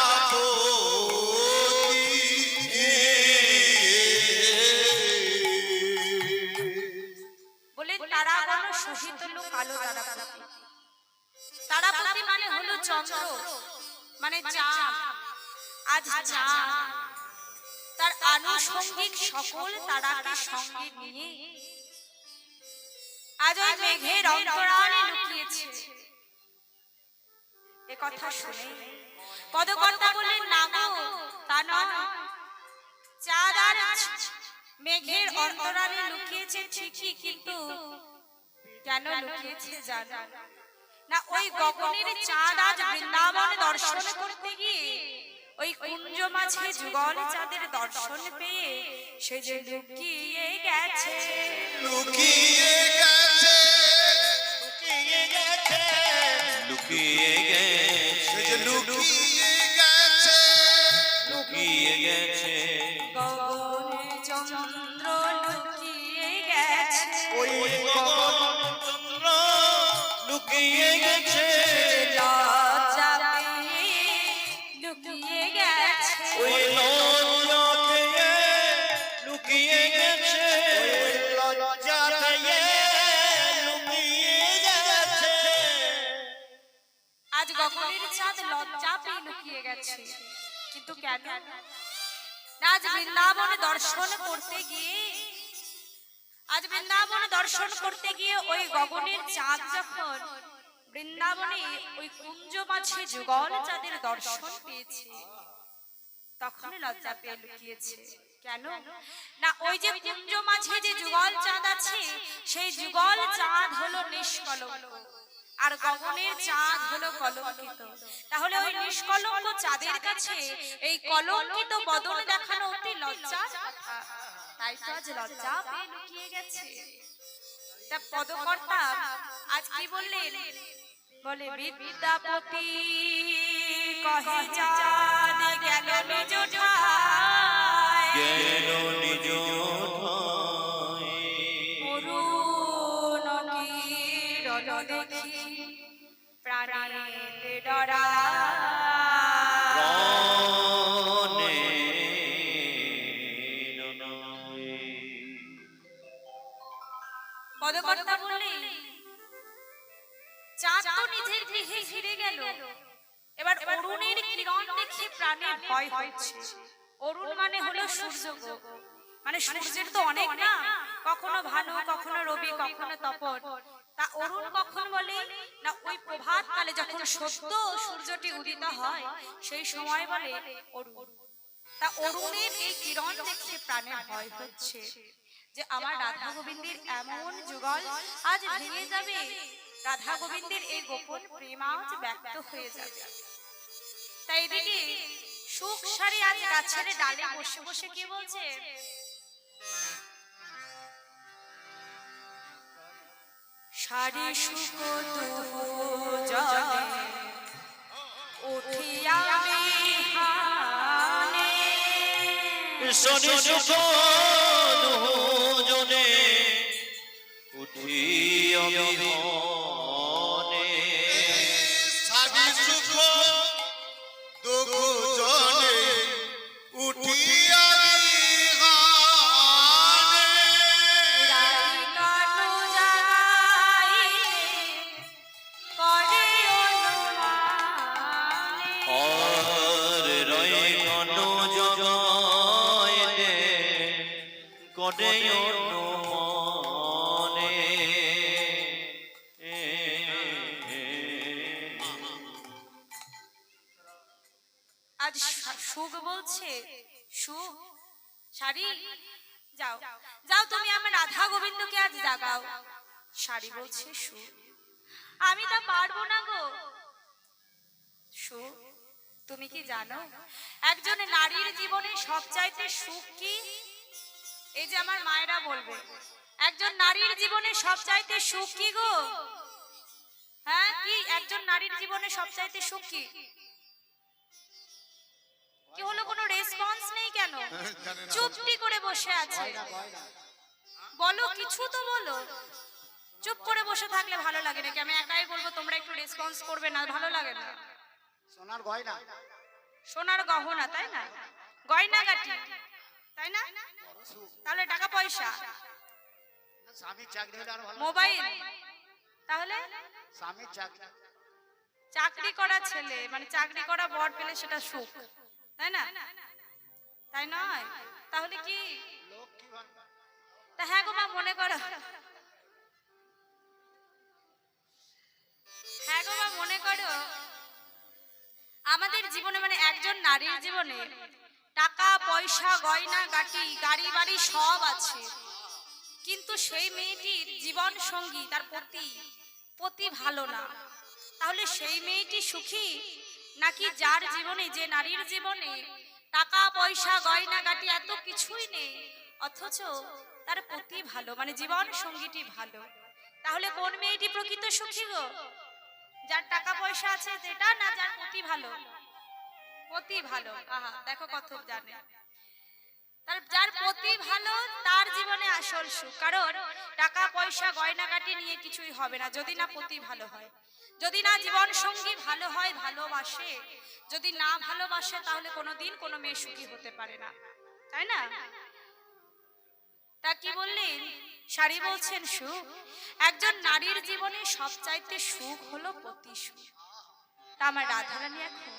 বলে তারাগণ শোষিত হলো কালো তারাপতি। তারাপতি মানে হলো চন্দ্র, মানে চাঁদ। আজ চাঁদ তার আনুষঙ্গিক সকল তারাকে সঙ্গে নিয়ে আজ ওই মেঘের অন্তরালে লুকিয়েছে। এ কথা শুনে পদকর্তা বললেন, না গো, তা নয়। চাঁদ আর মেঘের অন্তরালে লুকিয়েছে ঠিকই, কিন্তু কেন লুকিয়েছে জানো না? ওই গগনের চাঁদ আজ বৃন্দাবন দর্শন করতে গিয়ে ওই কুঞ্জ মাঝে যুগল চাঁদের দর্শন পেয়ে সে যে লুকিয়ে গেছে। লুকিয়ে গেছে লুকিয়ে গেছে লুকিয়ে গেছে লুকিয়ে গেছে লুকিয়ে গেছে গগনে চন্দ্র লুকিয়ে গেছে। ওই গগনচন্দ্র লুকিয়ে গেছে লজ্জা পেয়ে লুকিয়ে গেছে। ওই লজ্জা পেয়ে লুকিয়ে গেছে লজ্জা পেয়ে লুকিয়ে গেছে আজ গগনের চাঁদ লজ্জা পেয়ে লুকিয়ে গেছে, কিন্তু কেন না? আজ বৃন্দাবন দর্শন করতে গিয়ে ওই গগনের চাঁদ যখন বৃন্দাবনে ওই কুঞ্জ মাঝে যুগল চাঁদের দর্শন পেয়েছে, তখন লজ্জা পেয়ে লুকিয়েছে। কেন না? ওই যে কুঞ্জ মাঝে যে যুগল চাঁদ আছে, সেই যুগল চাঁদ হলো নিষ্কলঙ্ক, আর গগনের চাঁদ হলো কলঙ্কিত। তাহলে ওই নিষ্কলঙ্ক চাঁদের কাছে এই কলঙ্কিত বদন দেখানো অতি লজ্জার কথা। তাই তো আজ লজ্জা পেয়ে লুকিয়ে গেছে। তা পদকর্তা আজ কি বললেন? বলে, বিদ্যাপতি কহে চাঁদ গেল নিজ ঠায়, গেল নিজ ঠায় অরুণ কিরণ দেখি প্রাণেতে ডরায়। প্রাণে নয়। পদকর্তা বললেন, চাঁদ তো নিজের গৃহে ফিরে গেল, এবার অরুণের কিরণ দেখে প্রাণে ভয় হচ্ছে। অরুণ মানে হলো সূর্য গো, মানে সূর্যের তো অনেক না, কখনো ভানু, কখনো রবি, কখনো তপন। তা অরুণ কখন বলে না? ওই প্রভাত কালে যখন সদ্য সূর্যটি উদিত হয়, সেই সময় বলে অরুণ। তা অরুণের এই কিরণ দেখে প্রাণে ভয় হচ্ছে যে আমার রাধা গোবিন্দের এমন যুগল আজ ভেঙে যাবে, রাধা গোবিন্দের এই গোপন প্রেম আজ ব্যক্ত হয়ে যাবে। তাই এদিকে সুখ সারে আজ গাছের ডালে বসে বসে কে বলছে? সারি সুখ তবু জলে উঠিয়া বিহানে, শনি সুখ দুজনে উঠিয়া বিহনে সারি সুখ দুঃখ জনে উঠিয়া বিহানে। রাই কানু জাগাইতে করে অনুমানে, আর রয় গণ জগাইতে করে অনুমানে আজ সুখ বলছে, সুখ সারি যাও যাও, তুমি আমার রাধা গোবিন্দকে আজ জাগাও। সারি বলছে, সুখ আমি তা পারবো না গো। সুখ তুমি কি জানো একজন নারীর জীবনে সবচাইতে সুখ কি? এই যে আমার মায়েরা বলবে, একজন নারীর জীবনে সবচাইতে সুখ কি গো? হ্যাঁ, কি একজন নারীর জীবনে সবচাইতে সুখ কি? কি হলো, কোনো রেসপন্স নেই কেন? চুপটি করে বসে বসে আছে? গয়না গয়না বলো, কিছু তো বলো। চুপ করে বসে থাকলে ভালো লাগে নাকি? আমি একাই বলবো, তোমরা একটু রেসপন্স করবে না, ভালো লাগে না। সোনার গয়না সোনার গহনা, তাই না? গয়না গাটি, তাই না? তাহলে টাকা পয়সা, স্বামীর চাকরি হলে আর ভালো। মোবাইল, তাহলে স্বামীর চাকরি চাকরি করা ছেলে মানে চাকরি করা বর পেলে সেটা সুখ, তাই না? তাই নয়? তাহলে কি? লক্ষ্মী ভান্ডার তা হ্যাঁ গো মা, মনে করো, হ্যাঁ গো মা, মনে করো আমাদের জীবনে মানে একজন নারীর জীবনে টাকা পয়সা গয়না গাটি গাড়ি বাড়ি সব আছে, কিন্তু সেই মেয়েটির জীবন সঙ্গী তার পতি ভালো না। তাহলে সেই মেয়েটি সুখী নাকি যার জীবনে, যে নারীর জীবনে টাকা পয়সা গয়না গাটি এত কিছুই নেই অথচ তার পতি ভালো, মানে জীবন সঙ্গীটি ভালো? তাহলে কোন মেয়েটি প্রকৃত সুখী গো? যার টাকা পয়সা আছে যেটা, না যার পতি ভালো? পতি ভালো। আহা, দেখো কত জানে। তার যার পতি ভালো তার জীবনে আসল সুখ, কারণ টাকা পয়সা গয়নাগাটি নিয়ে কিছুই হবে না যদি না পতি ভালো হয়, যদি না জীবন সঙ্গী ভালো হয়, ভালোবাসে। যদি না ভালোবাসে তাহলে কোনোদিন কোনো মেয়ে সুখী হতে পারে না, তাই না? তা কি বললেন? শাড়ি বলছেন সুখ। একজন নারীর জীবনে সবচাইতে সুখ হলো পতি সুখ। তা আমার রাধারানী এখন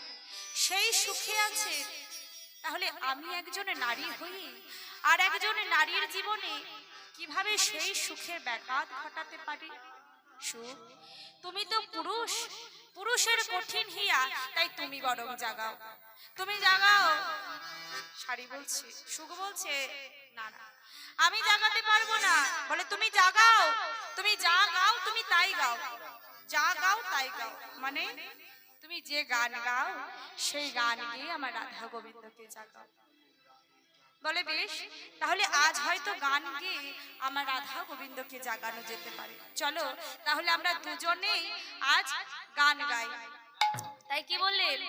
সেই সুখে আছে। তাহলে আমি একজন নারী হই আর একজন নারীর জীবনে কিভাবে সেই সুখের ব্যাঘাত ঘটাতে পারি? সুখ, তুমি তো পুরুষ, পুরুষের কঠিন হিয়া, তাই তুমি বরং জাগাও, তুমি জাগাও। শাড়ি বলছে, সুখ বলছে না না, আমি জাগাতে পারবো না। বলে তুমি জাগাও, তুমি যা গাও তুমি তাই গাও, যা গাও তাই গাও, মানে তুমি যে গান গাও সেই গান গিয়ে আমার রাধা গোবিন্দকে জাগাও। বলে বেশ, তাহলে আজ হয়তো গান গিয়ে আমার রাধা গোবিন্দকে জাগানো যেতে পারে। চলো তাহলে আমরা দুজনেই আজ গান গাই। তাই কি বললেন?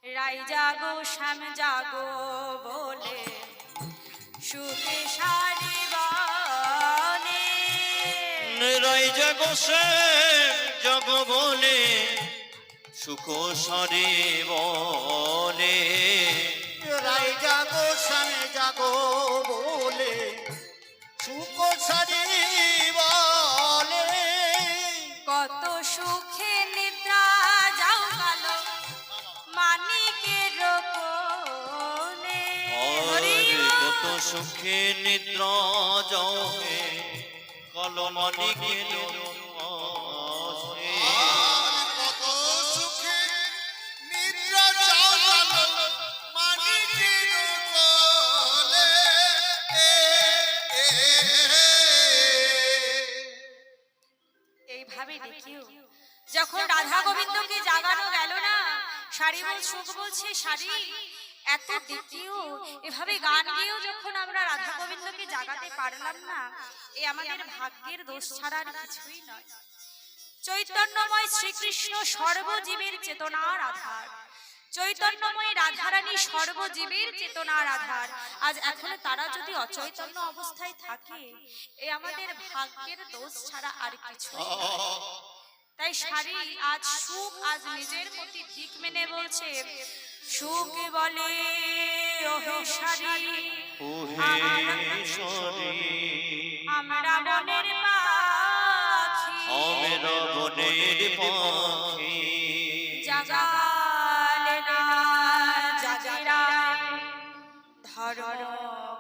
রাই জাগো শ্যাম জাগো বলে সুখে সারি বনে, রাই জাগো শ্যাম জাগো বলে সুখ সারি বলে। রাই জাগো শ্যাম জাগো বলে সুখ সারি বলে। কত সুখে নিদ্রা যাও কালো মানিকের কোণে। কত সুখে নিদ্রা যাও হে কলমানিকের পাশে। কত সুখে নিদ্রা যাও কালো মানিকের কোলে। এইভাবে দেখিও যখন রাধা গোবিন্দকে জাগানো গেল না, শাড়ি বল সুখ বলছে শাড়ি এত দেখিও এভাবে গান গেয়েও যখন আমরা রাধা গোবিন্দকে জাগাতে পারলাম না, এ আমাদের ভাগ্যের দোষ ছাড়া আর কিছুই নয়। চৈতন্যময় শ্রীকৃষ্ণ সর্বজীবের চেতনার আধার, চৈতন্যময় রাধারানী সর্বজীবের চেতনার আধার। আজ এখনো তারা যদি অচৈতন্য অবস্থায় থাকে, এ আমাদের ভাগ্যের দোষ ছাড়া আর কিছু। তাই শাড়ি আজ সুখ, আজ নিজের প্রতি ঠিক মেনে বলছে, সুখ বলে ওহে শাড়ি আমরা বনের পাখি, আমরা বনের পাখি। জাগালে না জাগিরা ধর্ম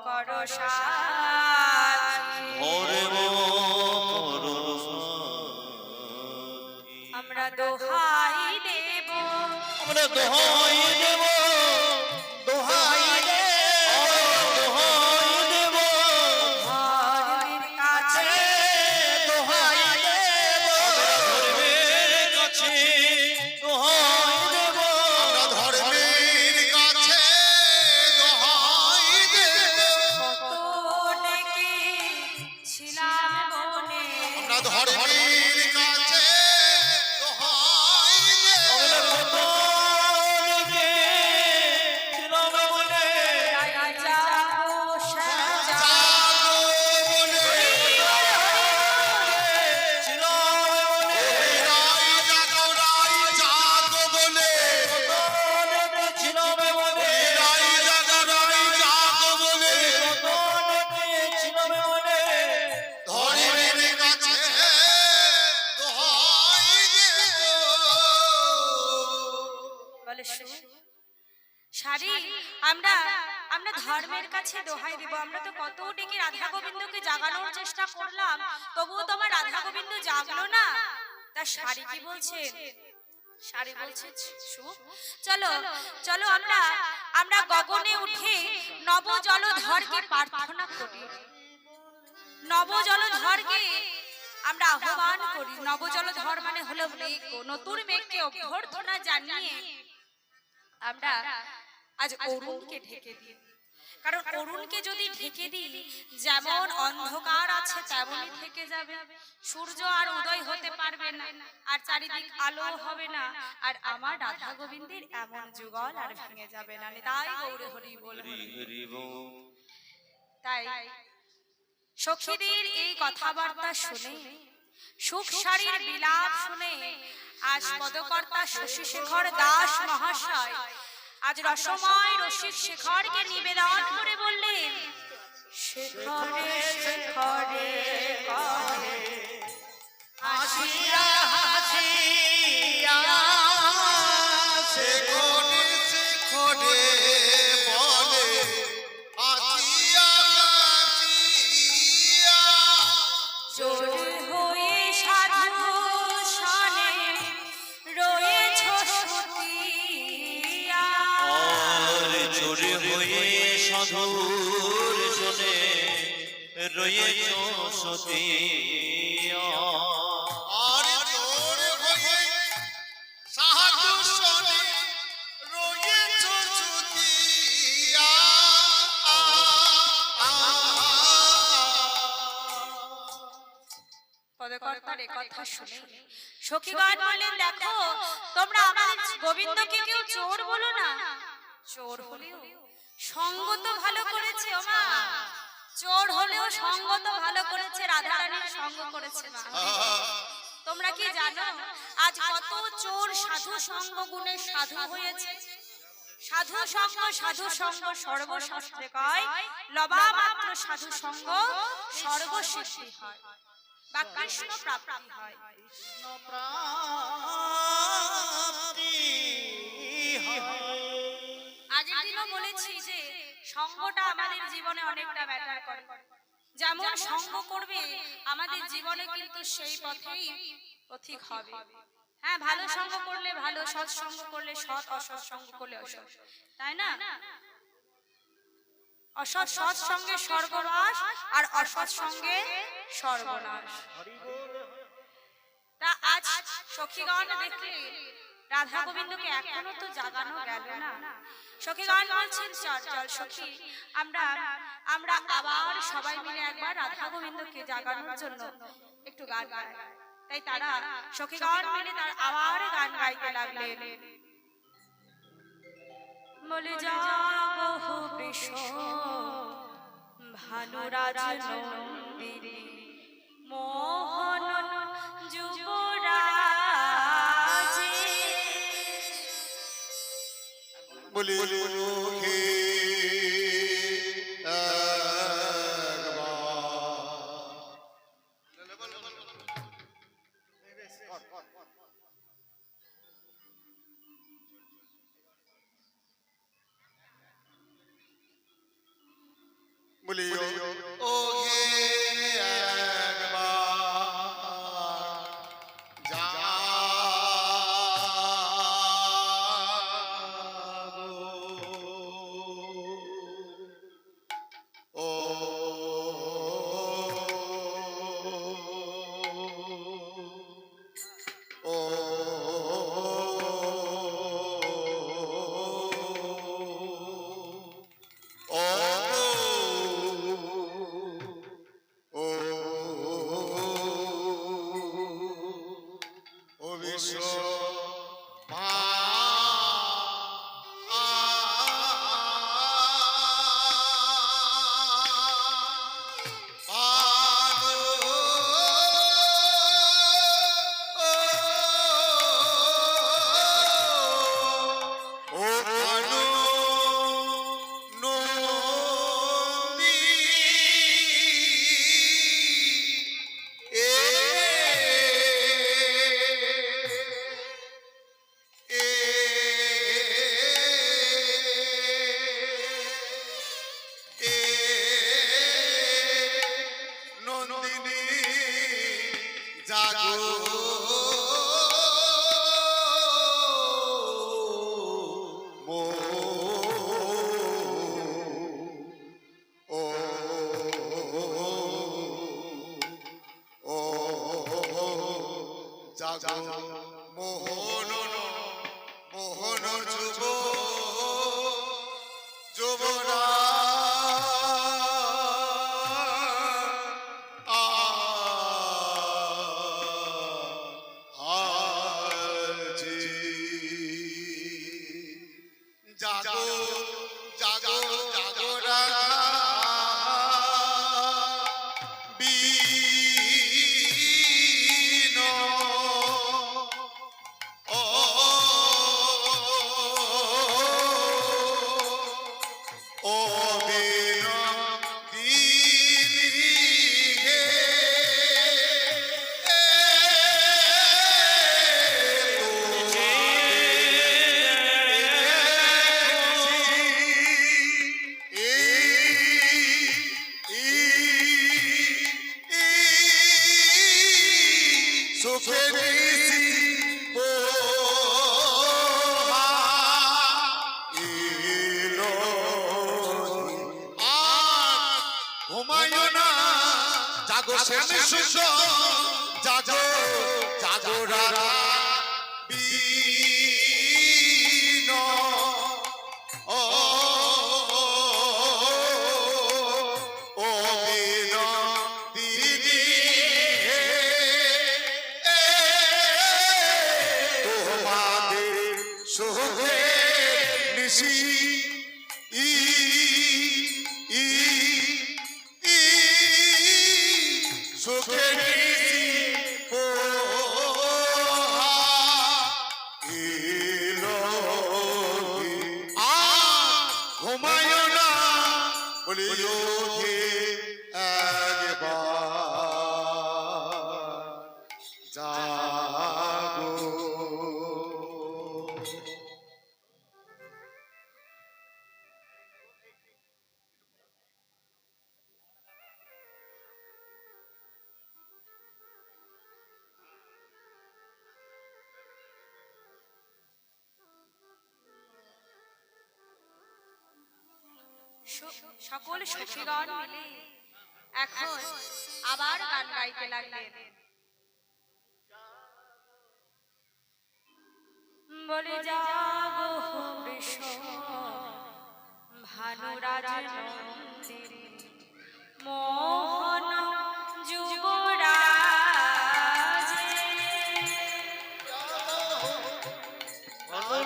কর সাথী। ধর্ম করো আমরা দোহাই দেব, আমরা দোহাই দেব, দোহাই দেব, দোহাই দেব ধর্মের কাছে দোহাই দেব, ধর্মের কাছে দোহাই দেব। আমরা ধর্মের কাছে দোহাই দেব। কত ডেকেছিলাম বনে, আমরা ধর্মের কাছে দোহাই দেব। আমরা কত শাড়ি আমরা আমরা ধর্মের কাছে দোহাই দিব। আমরা তো কত ডেকে রাধা গোবিন্দকে জাগানোর চেষ্টা করলাম, তবুও তো আমার রাধা গোবিন্দ জাগলো না। তা শাড়ি কি বলছে? শাড়ি বলছে চলো চলো আমরা আমরা গগনে উঠে নব জলধরকে প্রার্থনা করি, নব জলধরকে আমরা আহ্বান করি। নব জলধর মানে হলো মেঘ, নতুন মেঘকে অভ্যর্থনা জানিয়ে আমরা আজ অরুণকে ঢেকে দিই। কারণ অরুণকে যদি ঢেকে দিই, যেমন অন্ধকার আছে তেমনই থেকে যাবে, সূর্য আর উদয় হতে পারবে না, আর চারিদিক আলো হবে না, আর আমার রাধা গোবিন্দের এমন যুগল আর ভেঙে যাবে না। তাই গৌর হরি বল। তাই সখীদের এই কথাবার্তা শুনে, সুখ শাড়ির বিলাপ শুনে আজ পদকর্তা শশীশেখর দাস মহাশয় আজ রসময় রসিক শেখরকে নিবেদন করে বললেন, শেখরে শেখরে করে হাসিয়া হাসিয়া শেখরে শেখরে বলে হাসিয়া হাসিয়া চোর হয়ে সাধু সনে রয়েছ সতিয়া। আর চোরে হয়ে সাধুর জনে রয়েছ সতিয়া। আর তোর হয়ে সাধু সনে রয়েছ সতিয়া। পদকর্তার এই কথা শুনে সখীগণ বললেন, দেখো তোমরা আমাদের গোবিন্দকে কেউ চোর বলো না। চোর হলেও সঙ্গ তো ভালো করেছে ও মা, চোর হলেও সঙ্গ তো ভালো করেছে, রাধা রানীর সঙ্গ করেছে মা। তোমরা কি জানো আজ কত চোর সাধু সঙ্গ গুণে সাধু হয়েছে? সাধু সঙ্গ সর্বশাস্ত্রে কয়, লবা মাত্র সাধু সঙ্গ সর্বসিদ্ধি হয় বা কৃষ্ণ প্রাপ্তি হয়। কৃষ্ণ প্রাপ্তি হয়। আগের দিনও বলেছি যে সঙ্গটা আমাদের জীবনে অনেকটা ম্যাটার করে। যেমন সঙ্গ করবে আমাদের জীবনে কিন্তু সেই পথেই পথিক হবে। হ্যাঁ, ভালো সঙ্গ করলে ভালো, সৎ সঙ্গ করলে সৎ, অসৎ সঙ্গ করলে অসৎ, তাই না? অসৎ সৎ সঙ্গে স্বর্গবাস আর অসৎ সঙ্গে সর্বনাশ। তা আজ সখীগণ দেখলে রাধা গোবিন্দকে এখনো তো জাগানো গেল না। সখীগণ বলছেন, চল চল সখী, আমরা আমরা আবার সবাই মিলে একবার রাধা গোবিন্দকে জাগানোর জন্য একটু গান গাই। তাই তারা সখীগণ মিলে তার আবার গান গাইতে লাগলেন। বলে জাগো বৃষ ভানুরাজ নন্দিনী মোহন যুবরাজে। বলি মুখে বলি ও হে একবার যাও। ও ও জাগো মোহন মোহন যুব যুবরা আজি জাগো জাগো জাগরা জাগো শ্যামী সুখ জাগো জাগো রাধা বীণ ও ও বীণ দিদি তোমাদের সুখে নিশি সকল সখীগণ মিলে এখন আবার গান গাইতে লাগলেন। বলে জাগো বৃষ ভানুরাজ নন্দিনী মোহন যুবরাজ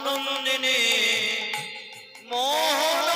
নন্দিনী মোহন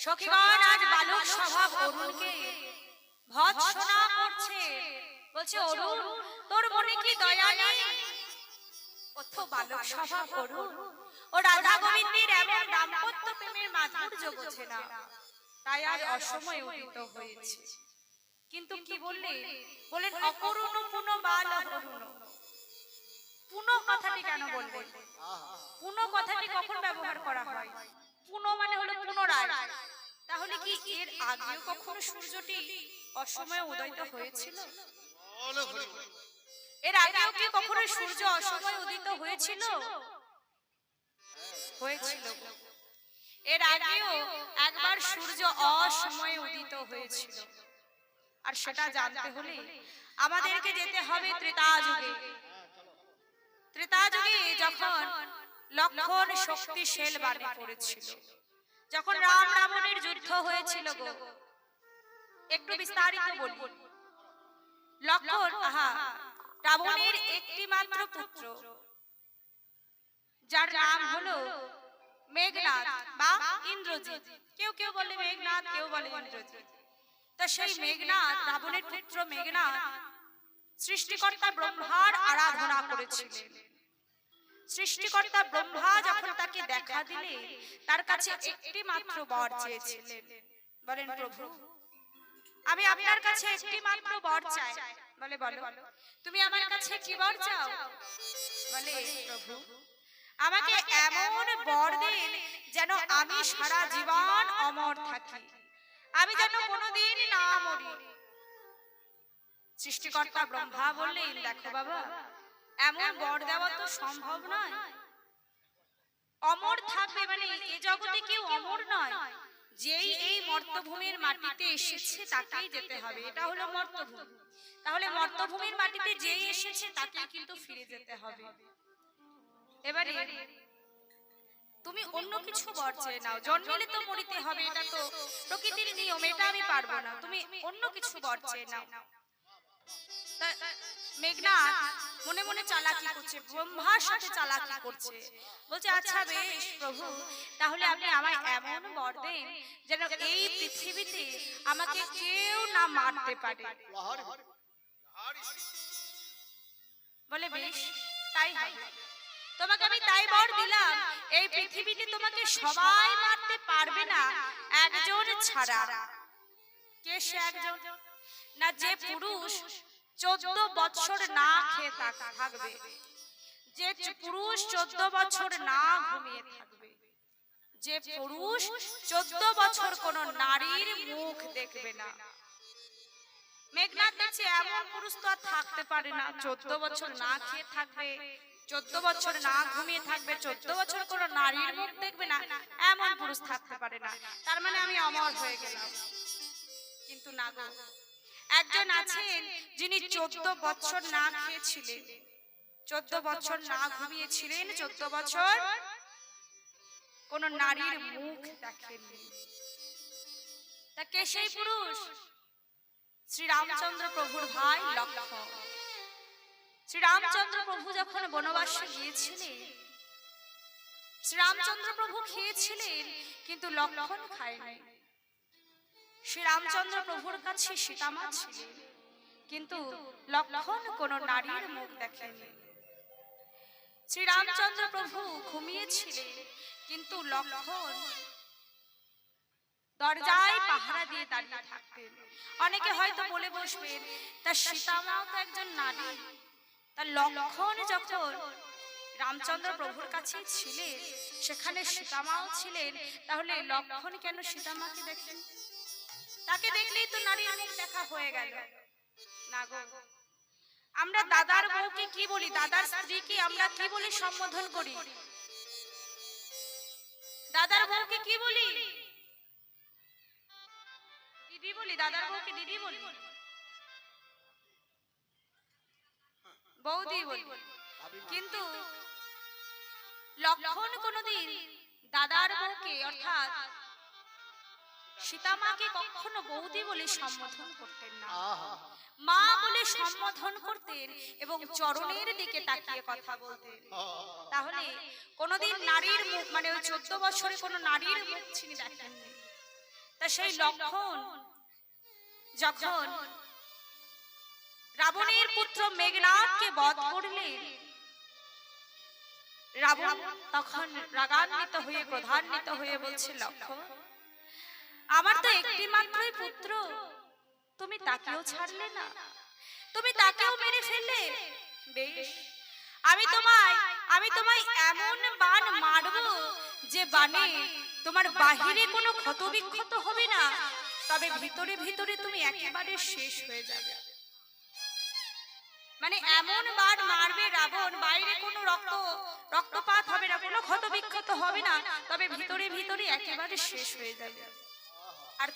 সখীগণ আজ বালক স্বভাব অরুণকে ভৎসনা করছে, বলছে অরুণ তোর মনে কি দয়া নেই? অথ বালক স্বভাব অরুণ ও রাধা গোবিন্দের এমন দাম্পত্য প্রেমের মাধুর্য বোঝে না, তাই আজ অসময়ে উদিত হয়েছে। কিন্তু কি বললেন? বলেন অকরুণ পুনঃ বাল অরুণ। পুনঃ কথাটি কেন বললেন? পুনঃ কথাটি কখন ব্যবহার করা হয়? পুনঃ মানে হলো পুনরায়। তাহলে কি এর আগেও কখনো সূর্যটি অসময়ে উদয় হয়েছিল? বলো হরি বল। এর আগেও কি কখনো সূর্য অসময়ে উদিত হয়েছিল? হয়েছিল। এর আগেও একবার সূর্য অসময়ে উদিত হয়েছিল, আর সেটা জানতে হলে আমাদেরকে যেতে হবে ত্রেতা যুগে। ত্রেতা যুগে যখন লক্ষণ শক্তিশাল বাণে পড়েছিল, যখন রাম রাবণের যুদ্ধ হয়েছিল গো, একটু বিস্তারিত বলি। লক্ষণ রাবণের একটি মাত্র পুত্র, যার নাম হলো মেঘনাদ বা ইন্দ্রজিৎ। কেউ কেউ বলে মেঘনাদ, কেউ বলে ইন্দ্রজিৎ। তো সেই মেঘনাদ, রাবণের পুত্র মেঘনাদ সৃষ্টিকর্তা ব্রহ্মার আরাধনা করেছিলেন। সৃষ্টিকর্তা ব্রহ্মা যখন তাকে দেখা দিলে তার কাছে একটি মাত্র বর চেয়েছিলেন। বলেন প্রভু আমি আপনার কাছে একটি মাত্র বর চাই। বলে বলো তুমি আমার কাছে কি বর চাও? বলে প্রভু আমাকে এমন বর দিন যেন আমি সারা জীবন অমর থাকি, আমি যেন কোনোদিন না মরি। সৃষ্টিকর্তা ব্রহ্মা বললেন দেখো বাবা, এমন বর দেওয়া তো সম্ভব নয়। অমর থাকবে মানে এ জগতে কেউ অমর নয়, যেই এই মর্তভূমির মাটিতে এসেছে তাকেই যেতে হবে, এটা হলো মর্তভূমি। তাহলে মর্তভূমির মাটিতে যেই এসেছে তাকেই কিন্তু ফিরে যেতে হবে। এবারে তুমি অন্য কিছু বর চেয়ে নাও, জন্মিলে তো মরিতে হবে, এটা তো প্রকৃতির নিয়ম, এটা আমি পারবো না, তুমি অন্য কিছু বর চেয়ে নাও। মেঘনাদ মনে মনে চালাকি করছে, ব্রহ্মার সাথে চালাকি করছে। বলছে আচ্ছা বেশ প্রভু, তাহলে আপনি আমায় এমন বর দেন যেন এই পৃথিবীতে আমাকে কেউ না মারতে পারে। বলে বেশ তাই হবে, তোমাকে আমি তাই বর দিলাম, এই পৃথিবীতে তোমাকে সবাই মারতে পারবে না একজন ছাড়া। কে সে একজন? না যে পুরুষ 14 বছর না খেয়ে থাকবে, যে পুরুষ 14 বছর না ঘুমিয়ে থাকবে, যে পুরুষ 14 বছর কোন নারীর মুখ দেখবে না। মেঘনাদ দেখছে এমন পুরুষ তো আর থাকতে পারে না, 14 বছর না খেয়ে থাকবে, 14 বছর না ঘুমিয়ে থাকবে, 14 বছর কোন নারীর মুখ দেখবে না, এমন পুরুষ থাকতে পারে না, তার মানে আমি অমর হয়ে গেলাম। কিন্তু না গো, একজন আছেন যিনি 14 বছর না খেয়েছিলেন, 14 বছর না ঘুমিয়েছিলেন, 14 বছর কোন নারীর মুখ দেখেননি। তা কে সেই পুরুষ? শ্রী রামচন্দ্র প্রভুর ভাই লক্ষ্মণ। শ্রী রামচন্দ্র প্রভু যখন বনবাসে গিয়েছিলেন, শ্রী রামচন্দ্র প্রভু খেয়েছিলেন কিন্তু লক্ষ্মণ খায়নি। শ্রী রামচন্দ্র প্রভুর কাছে সীতামা ছিলেন, কিন্তু লক্ষ্মণ কোন নারীর মুখ দেখেনি। শ্রী রামচন্দ্র প্রভু ঘুমিয়েছিলেন, কিন্তু লক্ষ্মণ দরজায় পাহারা দিয়ে দাঁড়িয়ে থাকতেন। অনেকে হয়তো বলে বসবেন তা সীতামাও তো একজন নারী, তা লক্ষ্মণ যখন রামচন্দ্র প্রভুর কাছে ছিলেন সেখানে সীতামাও ছিলেন, তাহলে লক্ষ্মণ কেন সীতামাকে দেখেন? তাকে দেখলেই তো নারীর মুখ দেখা হয়ে গেল। না গো, আমরা দাদার বউকে কি বলি, দাদার স্ত্রীকে আমরা কি বলে সম্বোধন করি? দাদার বউকে কি বলি? দিদি বলি, দাদার বউকে দিদি বলি, বৌদি বলি। কিন্তু লক্ষ্মণ কোনদিন দাদার বউকে অর্থাৎ সীতামাকে কখনো বৌদি বলে সম্বোধন করতেন না, মা বলে সম্বোধন করতেন এবং চরণের দিকে তাকিয়ে কথা বলতেন। তাহলে কোনদিন নারীর মুখ মানে ওই 14 বছরে কোন নারীর মুখ তিনি দেখেননি। তা সেই লক্ষণ যখন রাবণের পুত্র মেঘনাদকে বধ করলেন, রাবণ তখন রাগান্বিত হয়ে ক্রোধান্বিত হয়ে বলছে, লক্ষণ, আমার তো একটি মাত্রই পুত্র, তুমি তাকেও ছাড়লে না, তুমি তাকেও মেরে ফেললে। বেশ, আমি তোমায় এমন বাণ মারব যে বাণে তোমার বাহিরে কোনো ক্ষত বিক্ষত হবে না, তবে ভিতরে ভিতরে তুমি একেবারে শেষ হয়ে যাবে। মানে এমন বাণ মারবে রাবণ, বাইরে কোনো রক্তপাত হবে না, কোনো ক্ষত বিক্ষত হবে না, তবে ভিতরে ভিতরে একেবারে শেষ হয়ে যাবে। আর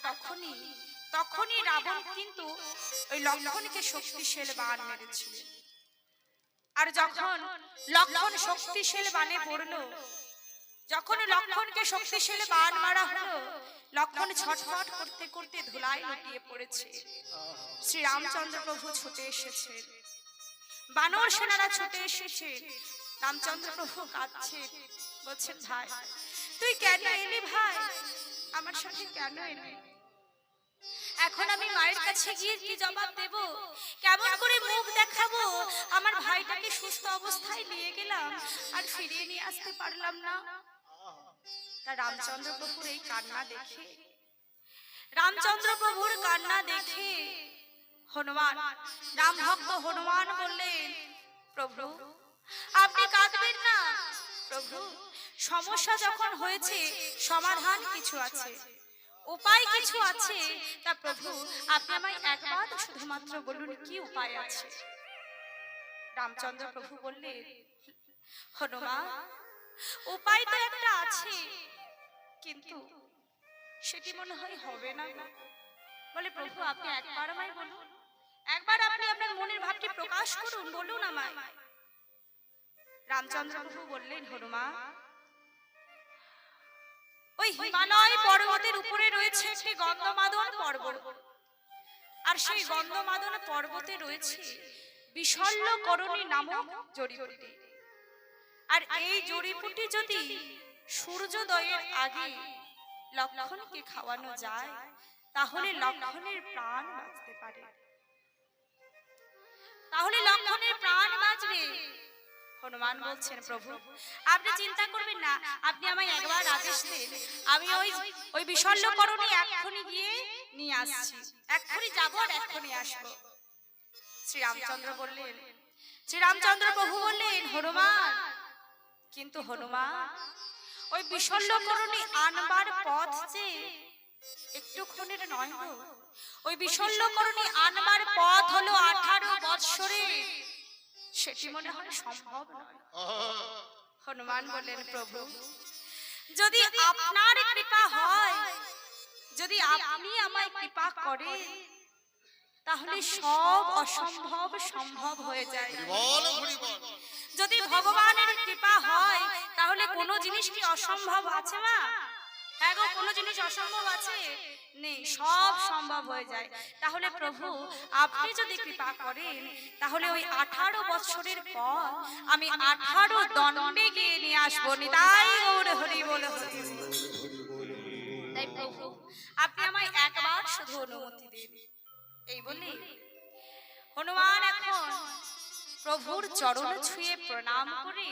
তখনই রাবণ কিন্তু ওই লক্ষণকে শক্তিশালী বাণ মেরেছিল। আর যখন লক্ষণ শক্তিশালী বাণে পড়লো, যখন লক্ষণকে শক্তিশালী বাণ মারা হলো, লক্ষণ ছটফট করতে করতে ধুলায় লুটিয়ে পড়েছে। শ্রী রামচন্দ্র প্রভু ছুটে এসেছে, বানর সেনারা ছুটে এসেছে, রামচন্দ্র প্রভু কাঁদছে, বলছেন, ভাই তুই কেন এলি? ভাই আমার সাথে কেন এলি? এখন আমি মায়ের কাছে গিয়ে কি জবাব দেব? কেমন করে মুখ দেখাবো? আমার ভাইটাকে সুস্থ অবস্থায় নিয়ে গেলাম আর ফিরিয়ে নিয়ে আসতে পারলাম না। তা রামচন্দ্র প্রভুর এই কান্না দেখে, রামচন্দ্র প্রভুর কান্না দেখে হনুমান, রাম ভক্ত হনুমান বললেন, প্রভু আপনি কাঁদবেন না। প্রভু, সমস্যা যখন হয়েছে সমাধান কিছু আছে, উপায় কিছু আছে। তা প্রভু আপনি আমায় একবার শুধুমাত্র বলুন কি উপায় আছে। রামচন্দ্র প্রভু বললেন, হনুমান, উপায় তো একটা আছে, কিন্তু সেটি মনে হয় হবে না। বলে, প্রভু আপনি একবার আমায় বলুন, একবার আপনি আপনার মনের ভাবটি প্রকাশ করুন, বলুন আমায়। রামচন্দ্র প্রভু বললেন, হনুমান, ওই হিমালয় পর্বতের উপরে রয়েছে একটি গন্ধমাদন পর্বত, আর সেই গন্ধমাদন পর্বতে রয়েছে বিশল্যকরণী নামক জড়িবুটি। আর এই জড়িবুটি যদি সূর্যোদয়ের আগে লক্ষণকে খাওয়ানো যায়, তাহলে লক্ষণের প্রাণ বাঁচতে পারে, তাহলে লক্ষণের প্রাণ বাঁচবে। হনুমান বলছেন, প্রভু আপনি চিন্তা করবেন না, আপনি আমায় একবার আদেশ দেন, আমি ওই বিশল্যকরণী এক্ষুনি গিয়ে নিয়ে আসছি, এক্ষুনি যাবো আর এক্ষুনি আসবো। শ্রীরামচন্দ্র বললেন, শ্রীরামচন্দ্র প্রভু বললেন, হনুমান, কিন্তু হনুমান, ওই বিশল্যকরণী আনবার পথ যে একটুক্ষণের নয় গো, ওই বিশল্যকরণী আনবার পথ হলো 18 বৎসরে, সেটি মনে হয় সম্ভব নয়। হনুমান বললেন, প্রভু যদি আপনার কৃপা হয়, যদি আপনি আমায় কৃপা করেন, তাহলে সব অসম্ভব সম্ভব হয়ে যায়। যদি ভগবানের কৃপা হয়, তাহলে কোনো জিনিস কি অসম্ভব আছে? মা হ্যাঁ গো, কোনো জিনিস অসম্ভব আছে? নেই, সব সম্ভব হয়ে যায়। তাহলে প্রভু আপনি যদি কৃপা করেন, তাহলে ওই 18 বছরের পর আমি 18 দণ্ডে গিয়ে নিয়ে আসবো। নিতাই গৌর হরি বল, হরি বল। তাই প্রভু আপনি আমায় একবার শুধু অনুমতি দিন। এই বলি হনুমান এখন প্রভুর চরণ ছুঁয়ে প্রণাম করে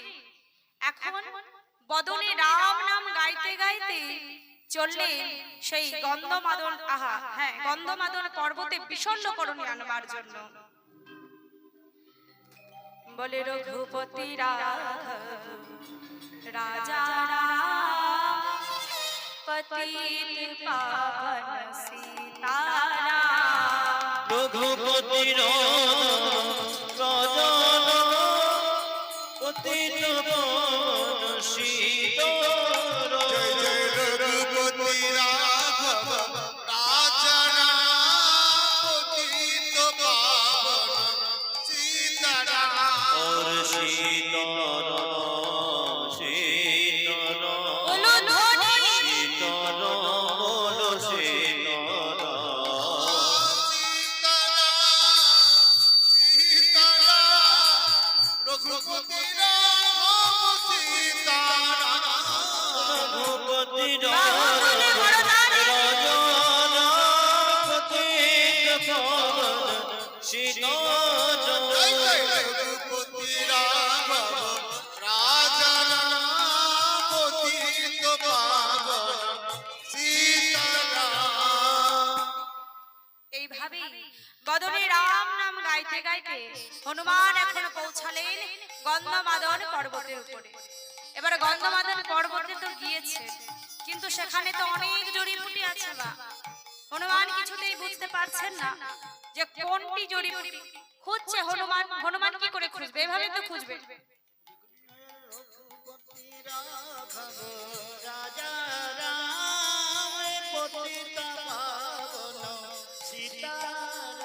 এখন বদনে রাম নাম গাইতে গাইতে চললেন সেই গন্ধমাদন, গন্ধমাদন পর্বতে বিশল্যকরণী আনবার জন্য। বলে, রঘুপতি রাঘব রাজা রাম, পতিত পাবন সীতারাম। রঘুপতি রাজা পতিত পাবন সীতারাম। জয় জয় রঘুপতি রাঘব রাজা রাম, পতিত পাবন সীতারাম। और सीताराम सीताराम बोलो ध्वनि सीताराम बोलो सीताराम। सीताराम रघुपति राम सीताराम। रघुपति बाहुबली राम बड़दानी। राजा পৌঁছালেন গন্ধমাদন পর্বতের উপরে। এবার গন্ধমাদন পর্বতে তো গিয়েছে, কিন্তু সেখানে তো অনেক জড়িবুটি আছে বা হনুমান কিছুতেই বুঝতে পারছেন না যে কোনটি জড়িবুটি খুঁজছে। হনুমান হনুমান কি করে খুঁজবে? এভাবে তো খুঁজবে। রাজা রাম পতিতা পাবন সীতারাম।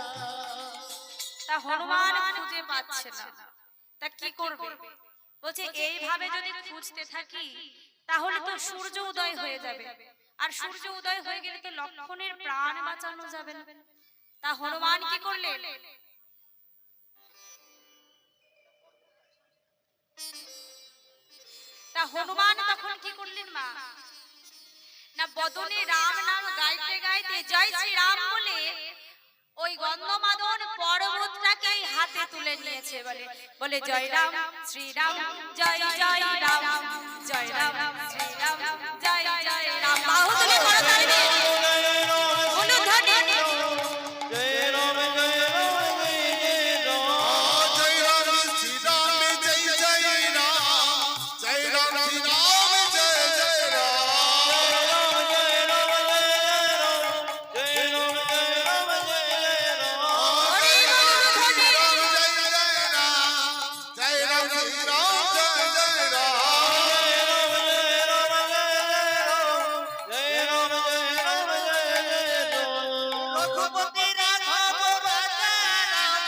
তা হনুমান খুঁজে পাচ্ছে না, তা কি করবে? বলছে এইভাবে যদি খুঁজতে থাকি তাহলে তো সূর্য উদয় হয়ে যাবে, আর সূর্য উদয় হয়ে গেলে তো লক্ষণের প্রাণ বাঁচানো যাবে না। তা হনুমান কি করলেন? তা হনুমান তখন কি করলেন মা? না বদনে রাম নাম গাইতে গাইতে জয় শ্রী রাম বলে ওই গন্ধমাদন পর্বতটাকে হাতে তুলে নিয়েছে। বলে জয় রাম শ্রীরাম জয় জয় রাম, জয় রাম শ্রীরাম জয় জয় রাম। বাহু তুলে করতালি দিয়ে অনুধ্বনি জয় রাম জয় রাম জয় রাম। জয় রাম শ্রীরাম জয় জয় রাম, জয় রাম শ্রীরাম জয় জয় রাম। জয় রাম জয় রাম জয় রাম। হরি বল অনুধ্বনি। জয় রাম শ্রীরাম জয় জয় রাম। রঘুপতি রাঘব রাজা রাম,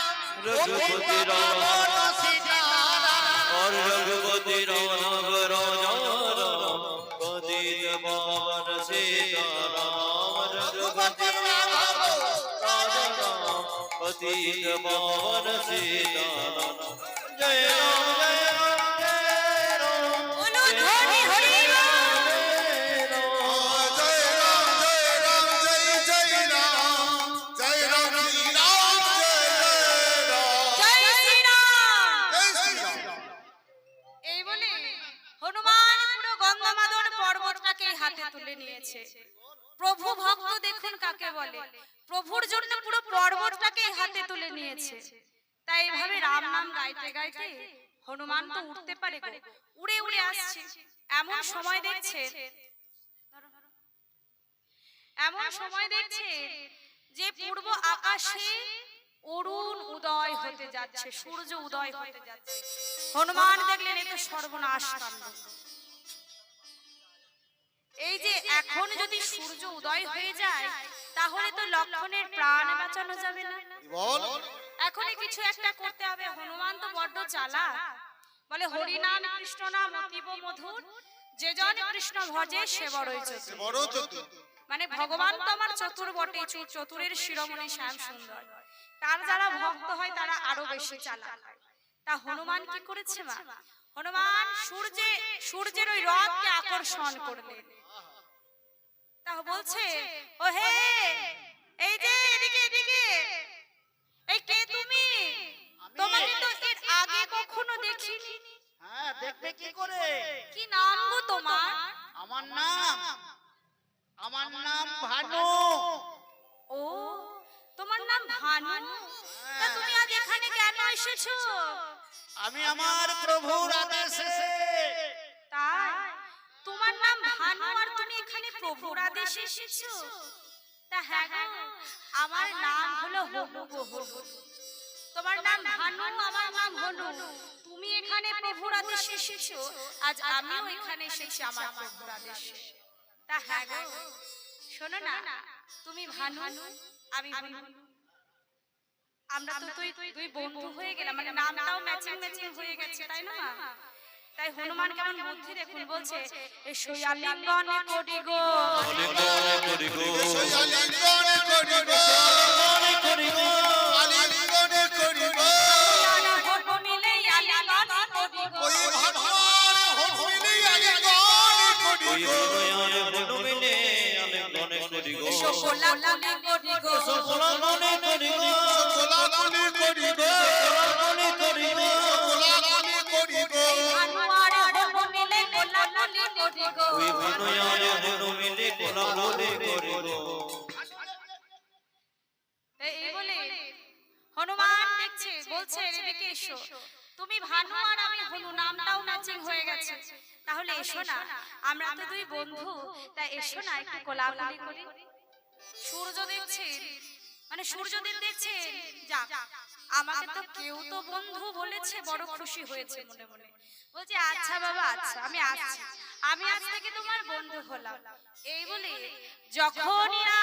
রঘুপতি রাঘব সীতারাম। और रघुपति राघव राजा राम, पतित पावन सीताराम। रघुपति राघव राजा राम, पतित पावन सीताराम। जय राम जय राम जय राम। অনুধ্বনি হরি বল। জয় রাম জয় রাম জয় জয় রাম, জয় রাম শ্রীরাম জয় জয় রাম। জয় শ্রীরাম। জয় শ্রীরাম। এই বলে হনুমান পুরো গন্ধমাদন পর্বতটাকে হাতে তুলে নিয়েছে। প্রভু ভক্ত দেখুন কাকে বলে, প্রভুর জন্য পুরো পর্বতটাকে হাতে তুলে নিয়েছে। তাই এইভাবে রাম নাম গাইতে গাইতে হনুমান তো উঠতে পারে গো, উড়ে উড়ে আসছে। এমন সময় দেখছে যে পূর্ব আকাশে অরুণ উদয় হতে যাচ্ছে, সূর্য উদয় হতে যাচ্ছে। হনুমান দেখলেন এ তো সর্বনাশ কাণ্ড। এই যে এখন যদি সূর্য উদয় হয়ে যায় তাহলে তো লক্ষণের প্রাণ বাঁচানো যাবে না। বল এখনই কিছু একটা করতে হবে। হনুমান তো বড্ড চালাক, বলে হরি নাম কৃষ্ণ নাম অতীব মধুর, যে জন কৃষ্ণ ভজে সে বড়ই চতুর। বড় চতুর। মানে ভগবান তো আমার চতুর বটে, চতুরের শিরোমণি শ্যাম সুন্দর, তার যারা ভক্ত হয় তারা আরো বেশি চালাক হয়। তা হনুমান কি করেছে মা? হনুমান সূর্যের ওই রথকে আকর্ষণ করলেন। তা বলছে ও হে, এই যে এদিকে এদিকে, এই কে তুমি? তোমাকে তো এর আগে কখনো দেখিনি। হ্যাঁ, দেখবে কি করে? কি নাম গো তোমার? আমার নাম ভানু। ও, তোমার নাম ভানু। তা তুমি আজ এখানে কেন এসেছো? আমি আমার প্রভুর আদেশে। তাই তোমার নাম ভানু আর তুমি এখানে প্রভুর আদেশে এসেছো? তা হ্যাঁ গো, আমার নাম হলো হনু গো, হনু। তোমার নাম ভানু, আমার নাম হনু। তুমি এখানে প্রভুর আদেশে এসেছো, আজ আমিও এখানে এসেছি আমার প্রভুর আদেশে। তা হ্যাঁ গো, শোনো না, তুমি ভানু আমি হনু, আমরা তো দুই বন্ধু হয়ে গেলাম, মানে নামটাও ম্যাচিং ম্যাচিং হয়ে গেছে, তাই না মা? তাই হনুমান কেমন বুদ্ধি দেখুন, বলছে এসো আলিঙ্গনে করি গো, আলিঙ্গনে করি গো, আলিঙ্গনে করি গো, আলিঙ্গনে করি গো। নানা ভোট মিলে আলিঙ্গনে করি গো, ওই ভগবান হইলি আলিঙ্গনে করি ওই গো। হনুমানে বনু মিলে আলিঙ্গনে করি গো। এসো কোলাকুলি করি গো, কোলাকুলি করি গো, কোলাকুলি করি গো, কোলাকুলি করি গো, কোলাকুলি করি গো। ভানু আর হনু মিলে কোলাকুলি করি গো। ওই হনুমানে বনু মিলে কোলাকুলি করি গো। এই বলে হনুমান দেখছে, বলছে এদিকে এসো। তুমি ভানু আর আমি হনু, নামটাও ম্যাচিং হয়ে গেছে। তাহলে এসো না, আমরা তো দুই বন্ধু, তাই এসো না একটু কোলাকুলি করি। সূর্য দেখছেন, মানে সূর্যদেব দেখছেন, যাক আমাকে তো কেউ তো বন্ধু বলেছে, বড় খুশি হয়েছে মনে মনে। বলছে আচ্ছা বাবা আচ্ছা, আমি আসছি, আমি আজ থেকে তোমার বন্ধু হলাম। এই বলে যখনই না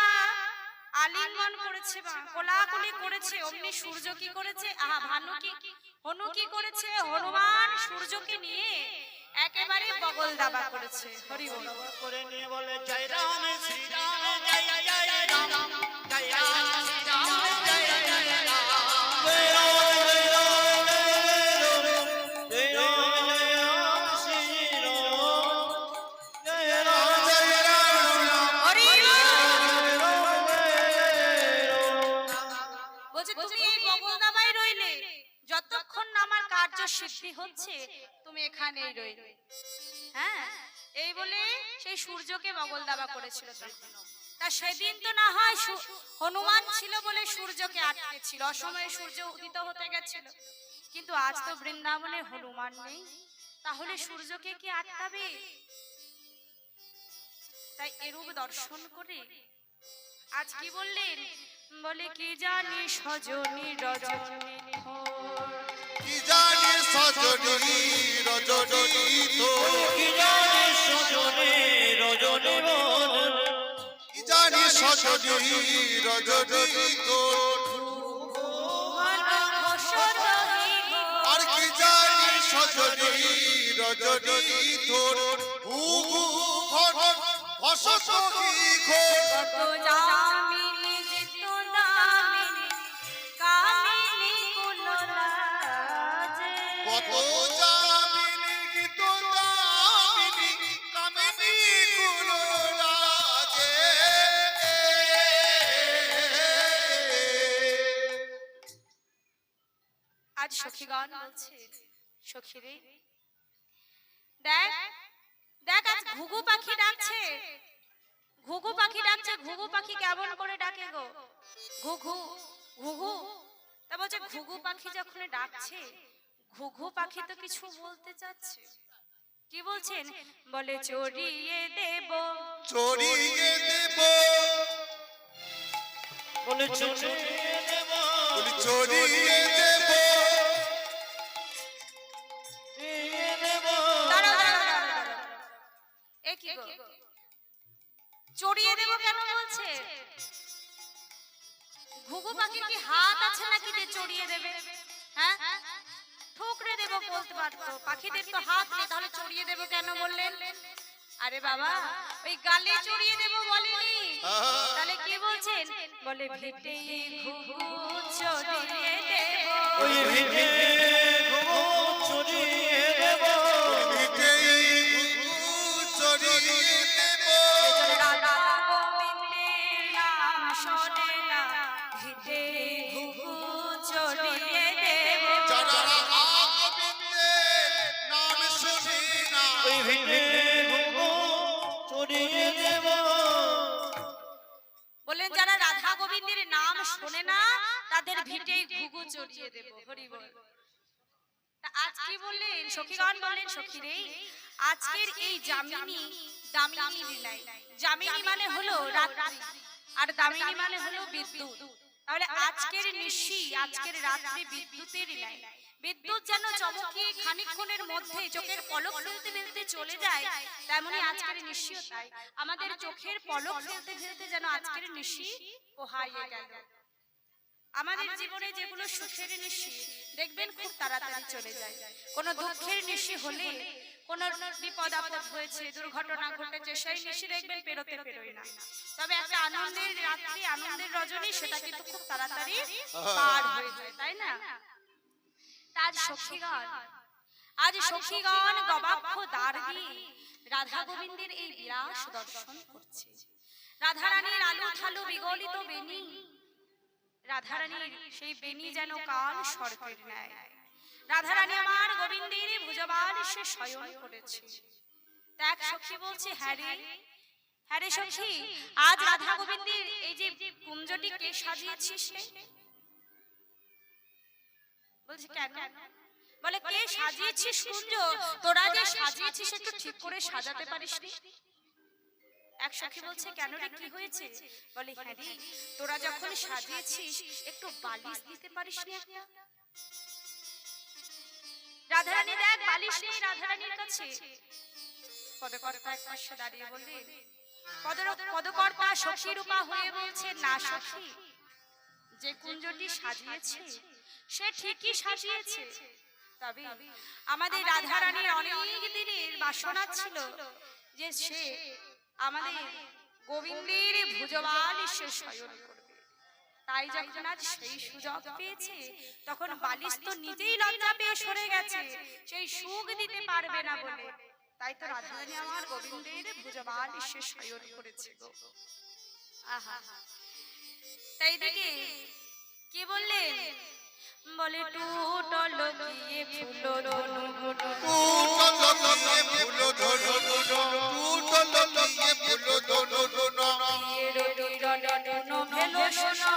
আলিঙ্গন করেছে বা কোলাকুলি করেছে, অমনি সূর্য কি করেছে, আহা ভানু কি হনু কি করেছে, হনুমান সূর্যকে নিয়ে একেবারে বগল দাবা করেছে। হরি বল করে নিয়ে বলে জয় রাম শ্রী রাম জয় জয় রাম জয় রাম শ্রী রাম জয় জয় রাম জয় রাম জয় রাম শ্রী রাম জয় রাম জয় রাম হরি বলছে তুমি এই বগল দাবায় রইলে, যতক্ষণ না আমার কার্য সিদ্ধি হচ্ছে তুমি এখানেই রইলে। হ্যাঁ, এই বলে সেই সূর্যকে বগল দাবা করেছিল তখন। তা সেদিন তো না হয় হনুমান ছিল বলে সূর্যকে আটকে ছিল, অসময়ে সূর্য উদিত হতে গেছিল, কিন্তু আজ তো বৃন্দাবনে হনুমান নেই, তাহলে সূর্যকে কি আটকাবে? তাই এরূপ দর্শন করে আজ কি বললেন, বলে কি জানি সজনী রজনী কি জানি সজনী রজনী তোর, কি জানি সজনে রজনী বদন কি জানি সজনী রজনী তোর, আর কি জানি সজনী রজনী তোর, ঘুঘু ঘন অসসখী ঘোর, কত যামিনী গীত যামিনী কামিনী কুল রাজে। আজ সখীগণ বলছে, সখী রে দেখ দেখ, আজ ঘুঘু পাখি ডাকছে, ঘুঘু পাখি ডাকছে। ঘুঘু পাখি কেমন করে ডাকে গো? ঘুঘু ঘুঘু। তা বলছে ঘুঘু পাখি যখন ডাকছে, ঘুঘু পাখি তো কিছু বলতে চাচ্ছে। কি বলছেন? বলে চড়িয়ে দেব, চড়িয়ে দেব, বলে চড়িয়ে দেব বলি চড়িয়ে দেব, চড়িয়ে দেব দাঁড়াও, দাঁড়াও, দাঁড়াও, দাঁড়াও। এ কি গো? চড়িয়ে দেব কেন বলছে? ঘুঘু পাখির কি হাত আছে নাকি যে চড়িয়ে দেবে? হ্যাঁ, ঠুকরে দেব বলতে পারতো, পাখিদের তো হাত নেই, তাহলে চড়িয়ে দেব কেন বললেন? আরে বাবা, ওই গালে চড়িয়ে দেব বলেনি, তাহলে কি বলছেন? বলে ভিটে ঘুঘু চড়িয়ে দেব, ওই ভিটে ঘুঘু চড়িয়ে দেব ভিটেই ঘুঘু চড়িয়ে দেব, রাধা গোবিন্দের নাম শোনে না, ভিটে ঘুঘু চড়িয়ে দেব। যারা রাধা গোবিন্দের নাম শুনি না, ওই ভিটে ঘুঘু চড়িয়ে দেব বললেন যারা রাধা গোবিন্দের নাম শোনে না, তাদের ভিটেই ঘুঘু চড়িয়ে দেব। হরি বল। তা আজ কি বললেন? সখীগণ বললেন, সখী রে আজকের এই যামিনী দামিনী লীলায়, যামিনী মানে হলো রাত্রি আর দামিনী মানে হলো বিদ্যুৎ। তাহলে আজকের নিশি, আজকের রাত্রি বিদ্যুতের লীলায়, বিদ্যুৎ যেন চমকিয়ে খানিকক্ষণের মধ্যে চোখের পলক ফেলতে ফেলতে চলে যায়, তেমনি আজকের নিশিও তাই। আমাদের চোখের পলক ফেলতে ফেলতে যেন আজকের নিশি পোহাইয়ে গেল। আমাদের জীবনে যেগুলো সুখের নিশি দেখবেন খুব তাড়াতাড়ি চলে যায়, কোনো দুঃখের নিশি হলে, কোন বিপদ আপদ হয়েছে, দুর্ঘটনা ঘটেছে, সেই নিশি দেখবেন পেরোতে পেরোয় না। তবে একটা আনন্দের রাত্রি, আনন্দের রজনী, সেটা কিন্তু খুব তাড়াতাড়ি পার হয়ে যায়, তাই না? আজ সখীগণ, আজ সখীগণ গবাক্ষ দ্বার দিয়ে রাধা গোবিন্দের এই বিলাস দর্শন করছে। রাধা রানীর আলু থালু বিগলিত বেনি, রাধা রানীর সেই বেনি যেন কাল সর্পের ন্যায়। রাধা রানী আমার গোবিন্দের ভুজবান সে শয়ন করেছে। দেখ সখী বলছে, হ্যাঁ রে, হ্যাঁ রে সখী, আজ রাধা গোবিন্দের এই যে কুঞ্জটি কে সাজিয়েছিস রে? বলছে কেন? বলে কে সাজিয়েছিস কুঞ্জ, তোরা যে সাজিয়েছিস একটু ঠিক করে সাজাতে পারিসনি? এক সখী বলছে, কেন রে, কি হয়েছে? বলে, হ্যাঁ রে, তোরা যখন সাজিয়েছিস একটু বালিশ দিতে পারিসনি একটা? রাধারানী দেখ বালিশ নেই রাধারানীর কাছে। পদকর্তা এক পাশে দাঁড়িয়ে বললেন, পদকর্তা সখী রূপা হয়ে বলছে, না সখী, যে কুঞ্জটি সাজিয়েছে সে ঠিকই সাজিয়েছে, তবে আমাদের রাধারানীর অনেক দিনের বাসনা ছিল যে সে আমাদের গোবিন্দের ভুজবালিশে শয়ন করবে। তাই যখন আজ সেই সুযোগ পেয়েছে, তখন বালিশ তো নিজেই লজ্জা পেয়ে সরে গেছে, সেই সুখ দিতে পারবে না বলে, তাই তো রাধারানী আমার গোবিন্দের ভুজবালিশে শয়ন করেছে গো। আহা, তাই দেখে কি বললেন? বলে, টুটল গিয়ে ফুলো ধনু ধনু, টুটল গিয়ে ফুলো ধনু ধনু, টুটল গিয়ে ফুলো ধনু ধনু, রতি রনে ধনু ভেলো শোনো,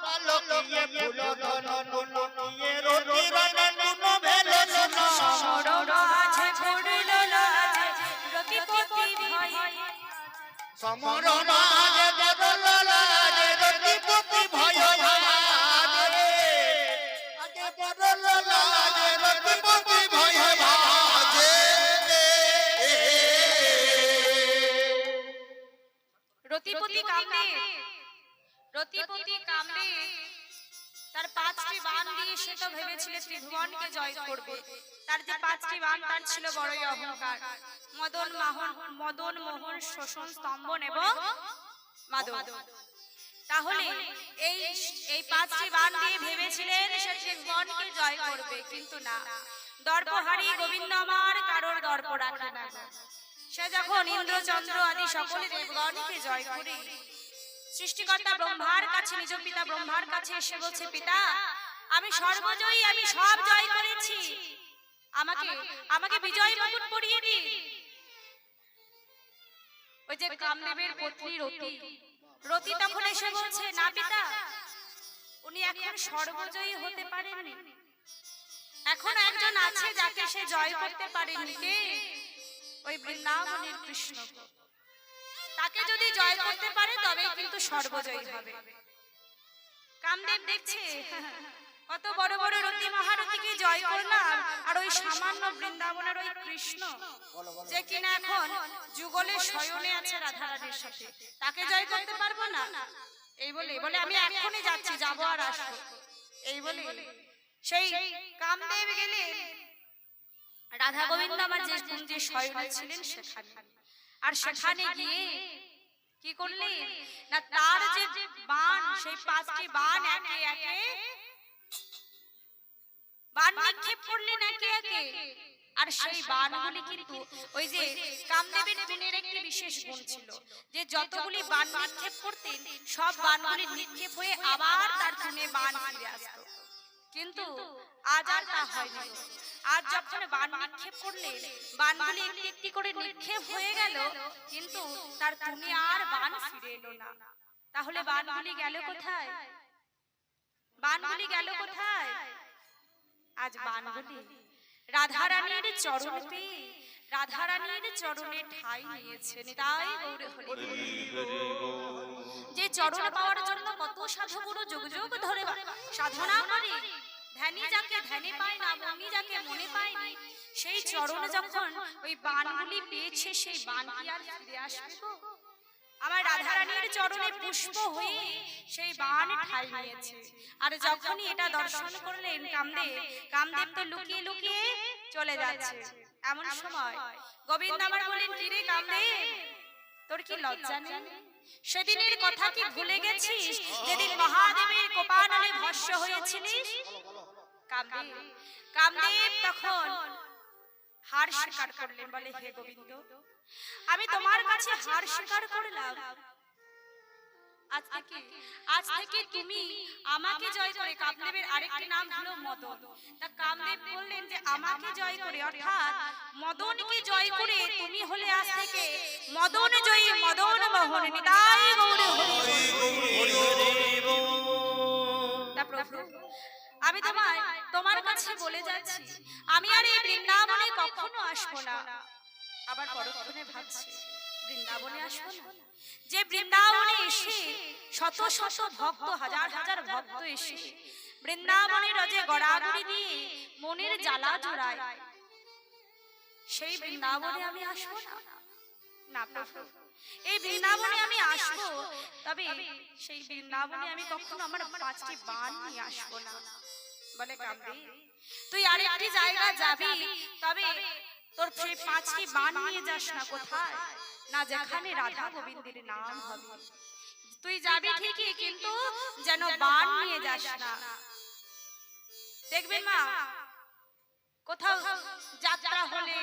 পালকিয়ে ফুলো ধনু ধনু, রতি রনে ধনু ভেলো শোনো, সমরণ আছে পড়ল লাজে, রতিপতি ভয়, সমরণ আজে বদল লাজে, রতিপতি ভয় ভাজে, আজে বদল লাজে, রতিপতি ভয় ভাজে। রতিপতি কামে, রতিপতি কামে তার 5টি বাণ দিয়ে সে তো ভেবেছিল ত্রিভুবনকে জয় করবে। তার যে 5টি বাণ, তার ছিল বড়ই অহংকার, মদন মোহন শোষণ স্তম্ভন এবং মাদন। তাহলে এই 5টি বাণ দিয়ে ভেবেছিলেন সে ত্রিভুবনকে জয় করবে, কিন্তু না, দর্পহারি গোবিন্দ আমার কারোর দর্প রাখে না। সে যখন ইন্দ্রচন্দ্র আদি সকল দেবগণকে জয় করে সৃষ্টিকর্তা ব্রহ্মার কাছে, নিজ পিতা ব্রহ্মার কাছে এসে বলছে, পিতা আমি সর্বজয়ী, আমি সব জয় করেছি, আমাকে বিজয় মুকুট পরিয়ে দিন। ওই যে কামদেবের পত্নী রতি তখন এসে বলছে, না পিতা, উনি এখন সর্বজয়ী হতে পারেননি, এখন একজন আছে যাকে সে জয় করতে পারেনি। কে? ওই বৃন্দাবনের কৃষ্ণ, তাকে যদি জয় করতে পারে তবেই কিন্তু সর্বজয়ী হবে। কামদেব দেখছে কত বড় বড় রতি মহারথীকে জয় করলাম, আর ওই সামান্য বৃন্দাবনের ওই কৃষ্ণ যে কিনা এখন যুগলে শয়নে আছে রাধারানীর সাথে, তাকে জয় করতে পারবো না। এই বলে আমি এখনই যাচ্ছি, যাবো আর আসবো। এই বলে সেই কামদেব গেলেন রাধা গোবিন্দ আমার যে কুঞ্জে শয়নে ছিলেন সেখানে। আর সেখানে গিয়ে কি করলেন না, তার যে বাণ, সেই 5টি বাণ একে একে বাণ নিক্ষেপ করলেন একে একে। আর সেই বাণগুলি কিন্তু ওই যে কামদেবের তুনের একটি বিশেষ গুণ ছিল, যে যতগুলি বাণ নিক্ষেপ করতেন সব বাণগুলি নিক্ষেপ হয়ে আবার তার তুনে বাণ ফিরে আসতো। কিন্তু আজ আর তা হয়নি। আজ যখন বাণ নিক্ষেপ করলেন, বাণগুলি একটি একটি করে নিক্ষেপ হয়ে গেল, কিন্তু তার তুনে আর বাণ ফিরে এলো না। তাহলে বাণগুলি গেল কোথায়? বাণগুলি গেল কোথায়? আজ বাণগুলি রাধারানীর চরণ পেয়ে রাধারানীর চরণে ঠাঁই নিয়েছেন। তাই গৌরে হরি যে চরণ পাওয়ার জন্য কত সাধু গুরু যুগ যুগ ধরে সাধনা করে, ধ্যানী যাকে ধ্যানে পায় না, মনি যাকে মনে পায়নি, সেই চরণ যখন ওই বাণগুলি পেয়েছে, সেই বাণ কি আর ফিরে আসবে গো? আমার রাধারানীর চরণে পুষ্প হয়ে সেই বাণ ঠাঁই নিয়েছে। আর যখনই এটা দর্শন করলেন কামদেব তো লুকিয়ে লুকিয়ে চলে যাচ্ছে। এমন সময় গোবিন্দ আমার বলেন, কি রে কামদেব, তোর কি লজ্জা নেই? সেদিনের কথা কি ভুলে গেছিস, যেদিন মহাদেবের কোপানলে ভস্ম হয়েছিলিস? কামদেব তখন হার স্বীকার করলেন, বলে, হে গোবিন্দ, আমি তোমার কাছে হার স্বীকার করলাম, আজ থেকে তুমি আমাকে জয় করে, কামদেবের আরেকটি নাম হলো মদন। তা কামদেব বললেন যে আমাকে জয় করে, অর্থাৎ মদনকে জয় করে তুমি হলে আজ থেকে মদন জয়ী, মদন মোহন। নিতাই গৌর হরি। তা প্রভু আমি তোমার কাছে বলে যাচ্ছি আমি আর এই বৃন্দাবনে কখনো আসবো না। আবার পরক্ষণে ভাবছি বৃন্দাবনে আসবো না, যে বৃন্দাবনে এসে শত শত ভক্ত হাজার হাজার ভক্ত এসে বৃন্দাবনের রজে গড়াগড়ি দিয়ে মনের জ্বালা জোড়ায়, সেই বৃন্দাবনে আমি আসবো না। না প্রভু, এই বৃন্দাবনে আমি আসবো, তবে সেই বৃন্দাবনে আমি কখনো আমার 5টি বাণ নিয়ে আসবো না। বলে কামড়ে তুই আরেকটি জায়গা যাবি, তবে তোর সেই 5টি বাণ নিয়ে যাস না। কোথায়? না যেখানে রাধা গোবিন্দের নাম হবে। তুই যাবি ঠিকই, কিন্তু যেন বাণ নিয়ে যাস না। দেখবেন মা, কোথাও যাত্রা হলে,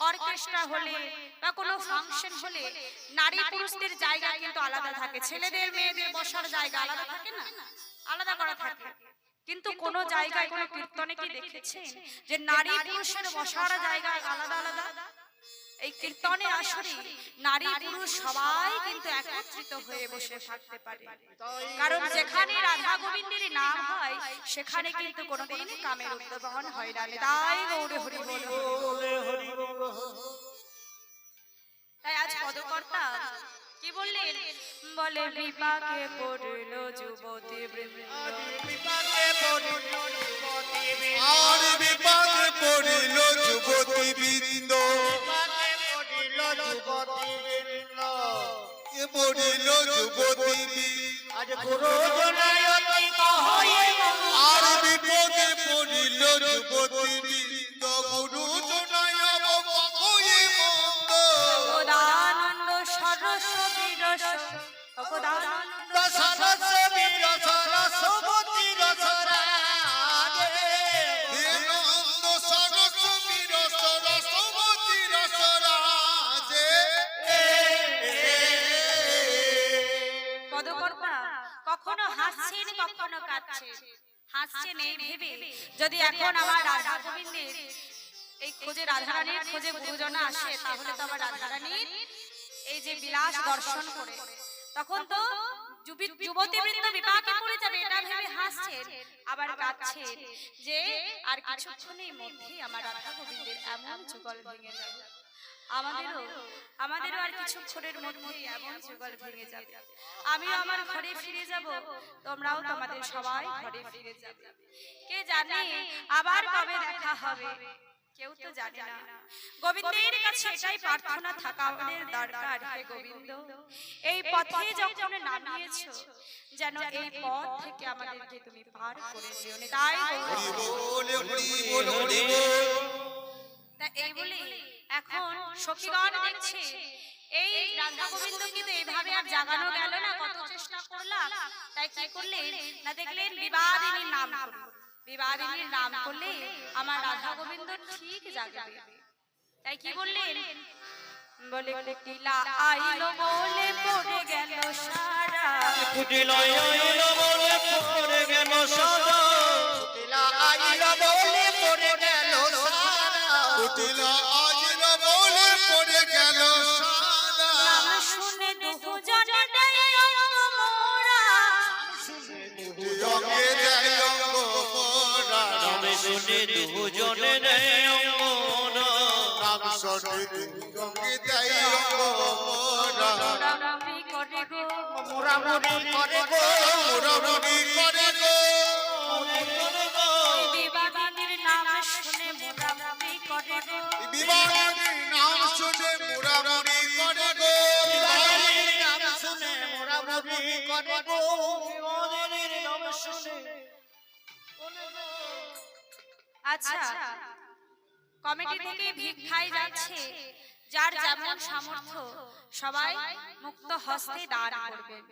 অর্কেস্ট্রা হলে বা কোনো ফাংশন হলে নারী পুরুষদের জায়গা কিন্তু আলাদা থাকে, ছেলেদের মেয়েদের বসার জায়গা আলাদা থাকে না, আলাদা করা থাকে। কিন্তু কোন জায়গায় কোন কীর্তনে কি দেখেছেন যে নারী পুরুষের বসার জায়গা আলাদা আলাদা? এই কীর্তনের আসরে নারী পুরুষ সবাই কিন্তু একত্রিত হয়ে বসে থাকতে পারে, কারণ যেখানে রাধা গোবিন্দের নাম হয় সেখানে কিন্তু কোনোদিন কামের উদ্ভাবন হয় না। তাই গৌরে হরি বল, হরি বল। তাই আজ পদকর্তা কি বললেন? বলে বিপাকে পড়ল যুবতী বৃন্দ, বিপাকে পড়িল যুবতী বৃন্দ, আর বিপাকে পড়িল যুবতী বৃন্দ, বিপাকে পড়িল যুবতী বৃন্দ, এ পড়িল যুবতী বৃন্দ। আজ গুরুজনায় অতি কহয়ে আর বিপদে পড়িল যুবতী বৃন্দ, গুরুজনায় কহয়ে মন্দ। ভগদানন্দ সরস বিরস, ভগদানন্দ সরস বিরস রসবতী রসরাগে, দেনন্দ সরস বিরস রসমতী রসরাজে। পদকর্তা কখনো হাসছেন কখনো কাঁদছেন। হাসছেন এই ভেবে যদি এখন আমার রাধা গোবিন্দের এই খোঁজে, রাধারানীর খোঁজে গুরুজনা আসে, তাহলে তো আমার রাধারানীর এই যে বিলাস দর্শন করে তখন তো যুবতী বৃন্দ বিপাকে পড়ে যাবে, এটা ভেবে হাসছেন আবার কাঁদছেন যে আর কিছুক্ষণের মধ্যেই আমার রাধা গোবিন্দের এমন যুগল ভেঙে যাবে। আমাদেরও আর কিছুক্ষণের মধ্যেই এমন যুগল ভেঙে যাবে। আমিও আমার ঘরে ফিরে যাব, তোমরাও তোমাদের সবাই ঘরে ফিরে যাবে। কে জানে আবার কবে দেখা হবে, কেউ তো জানে না। গোবিন্দের কাছে এটাই প্রার্থনা থাকা আমাদের দরকার, হে গোবিন্দ এই পথে যখন নামিয়েছো যেন এই পথ থেকে আমাদেরকে তুমি পার করে দিও। তাই হরি বল, হরি বল, হরি বল। এই বলে এখন সখীগণ দেখছে এই রাধা গোবিন্দ কিন্তু এইভাবে আর জাগানো গেল না, কত চেষ্টা করলাম। তাই কি করলেন না, দেখলেন বিবাদিনীর নাম করলেন। বিবাদিনীর নাম করলে আমার রাধা গোবিন্দ ঠিক জাগবে। তাই কি বললেন? বলে কুটিলা আইলো বলে পড়ে গেল সারা, কুটিলা আইল বলে পড়ে গেল সারা, কুটিলা আইল বলে পড়ে গেল সারা, কুটিলা আইল বলে পড়ে গেল সারা। নাম শুনে দুজনে দেয় মোরা, অঙ্গে দেয় অঙ্গ মোরা। নাম শুনে দুজনে দেয় অঙ্গনা, নাম শুনে অঙ্গে দেয় অঙ্গ মোরা। মোরামুরি করে গো, মোরামুরি করে গো, মোরামুরি করে গো। ওই বিবাদিনীর নাম শুনে মোরামুরি করে গো। বিবাদিনীর নাম শুনে মোরামুরি করে গো। বিবাদিনীর নাম শুনে মোরামুরি করে গো, বিবাদিনীর নাম শুনে। আচ্ছা, কমিটি থেকে ভিক্ষায় যাচ্ছে, যার যেমন সামর্থ্য সবাই মুক্ত হস্তে দান করবেন,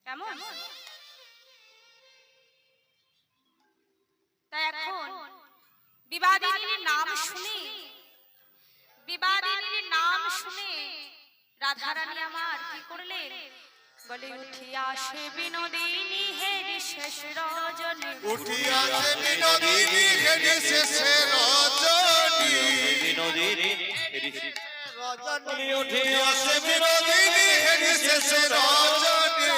কেমন? তাই এখন বিবাদিনীর নাম শুনে, বিবাদিনীর নাম শুনে রাধারানী আমার কি করলেন? বলে উঠিয়া আসে বিনোদিনী হেরি শেষ রজনী, উঠিয়াছে বিনোদিনী হেডে শেষে রজনী। বিনোদিনী রজনী উঠিয়াছে বিনোদিনী হেডে শেষে রজনী।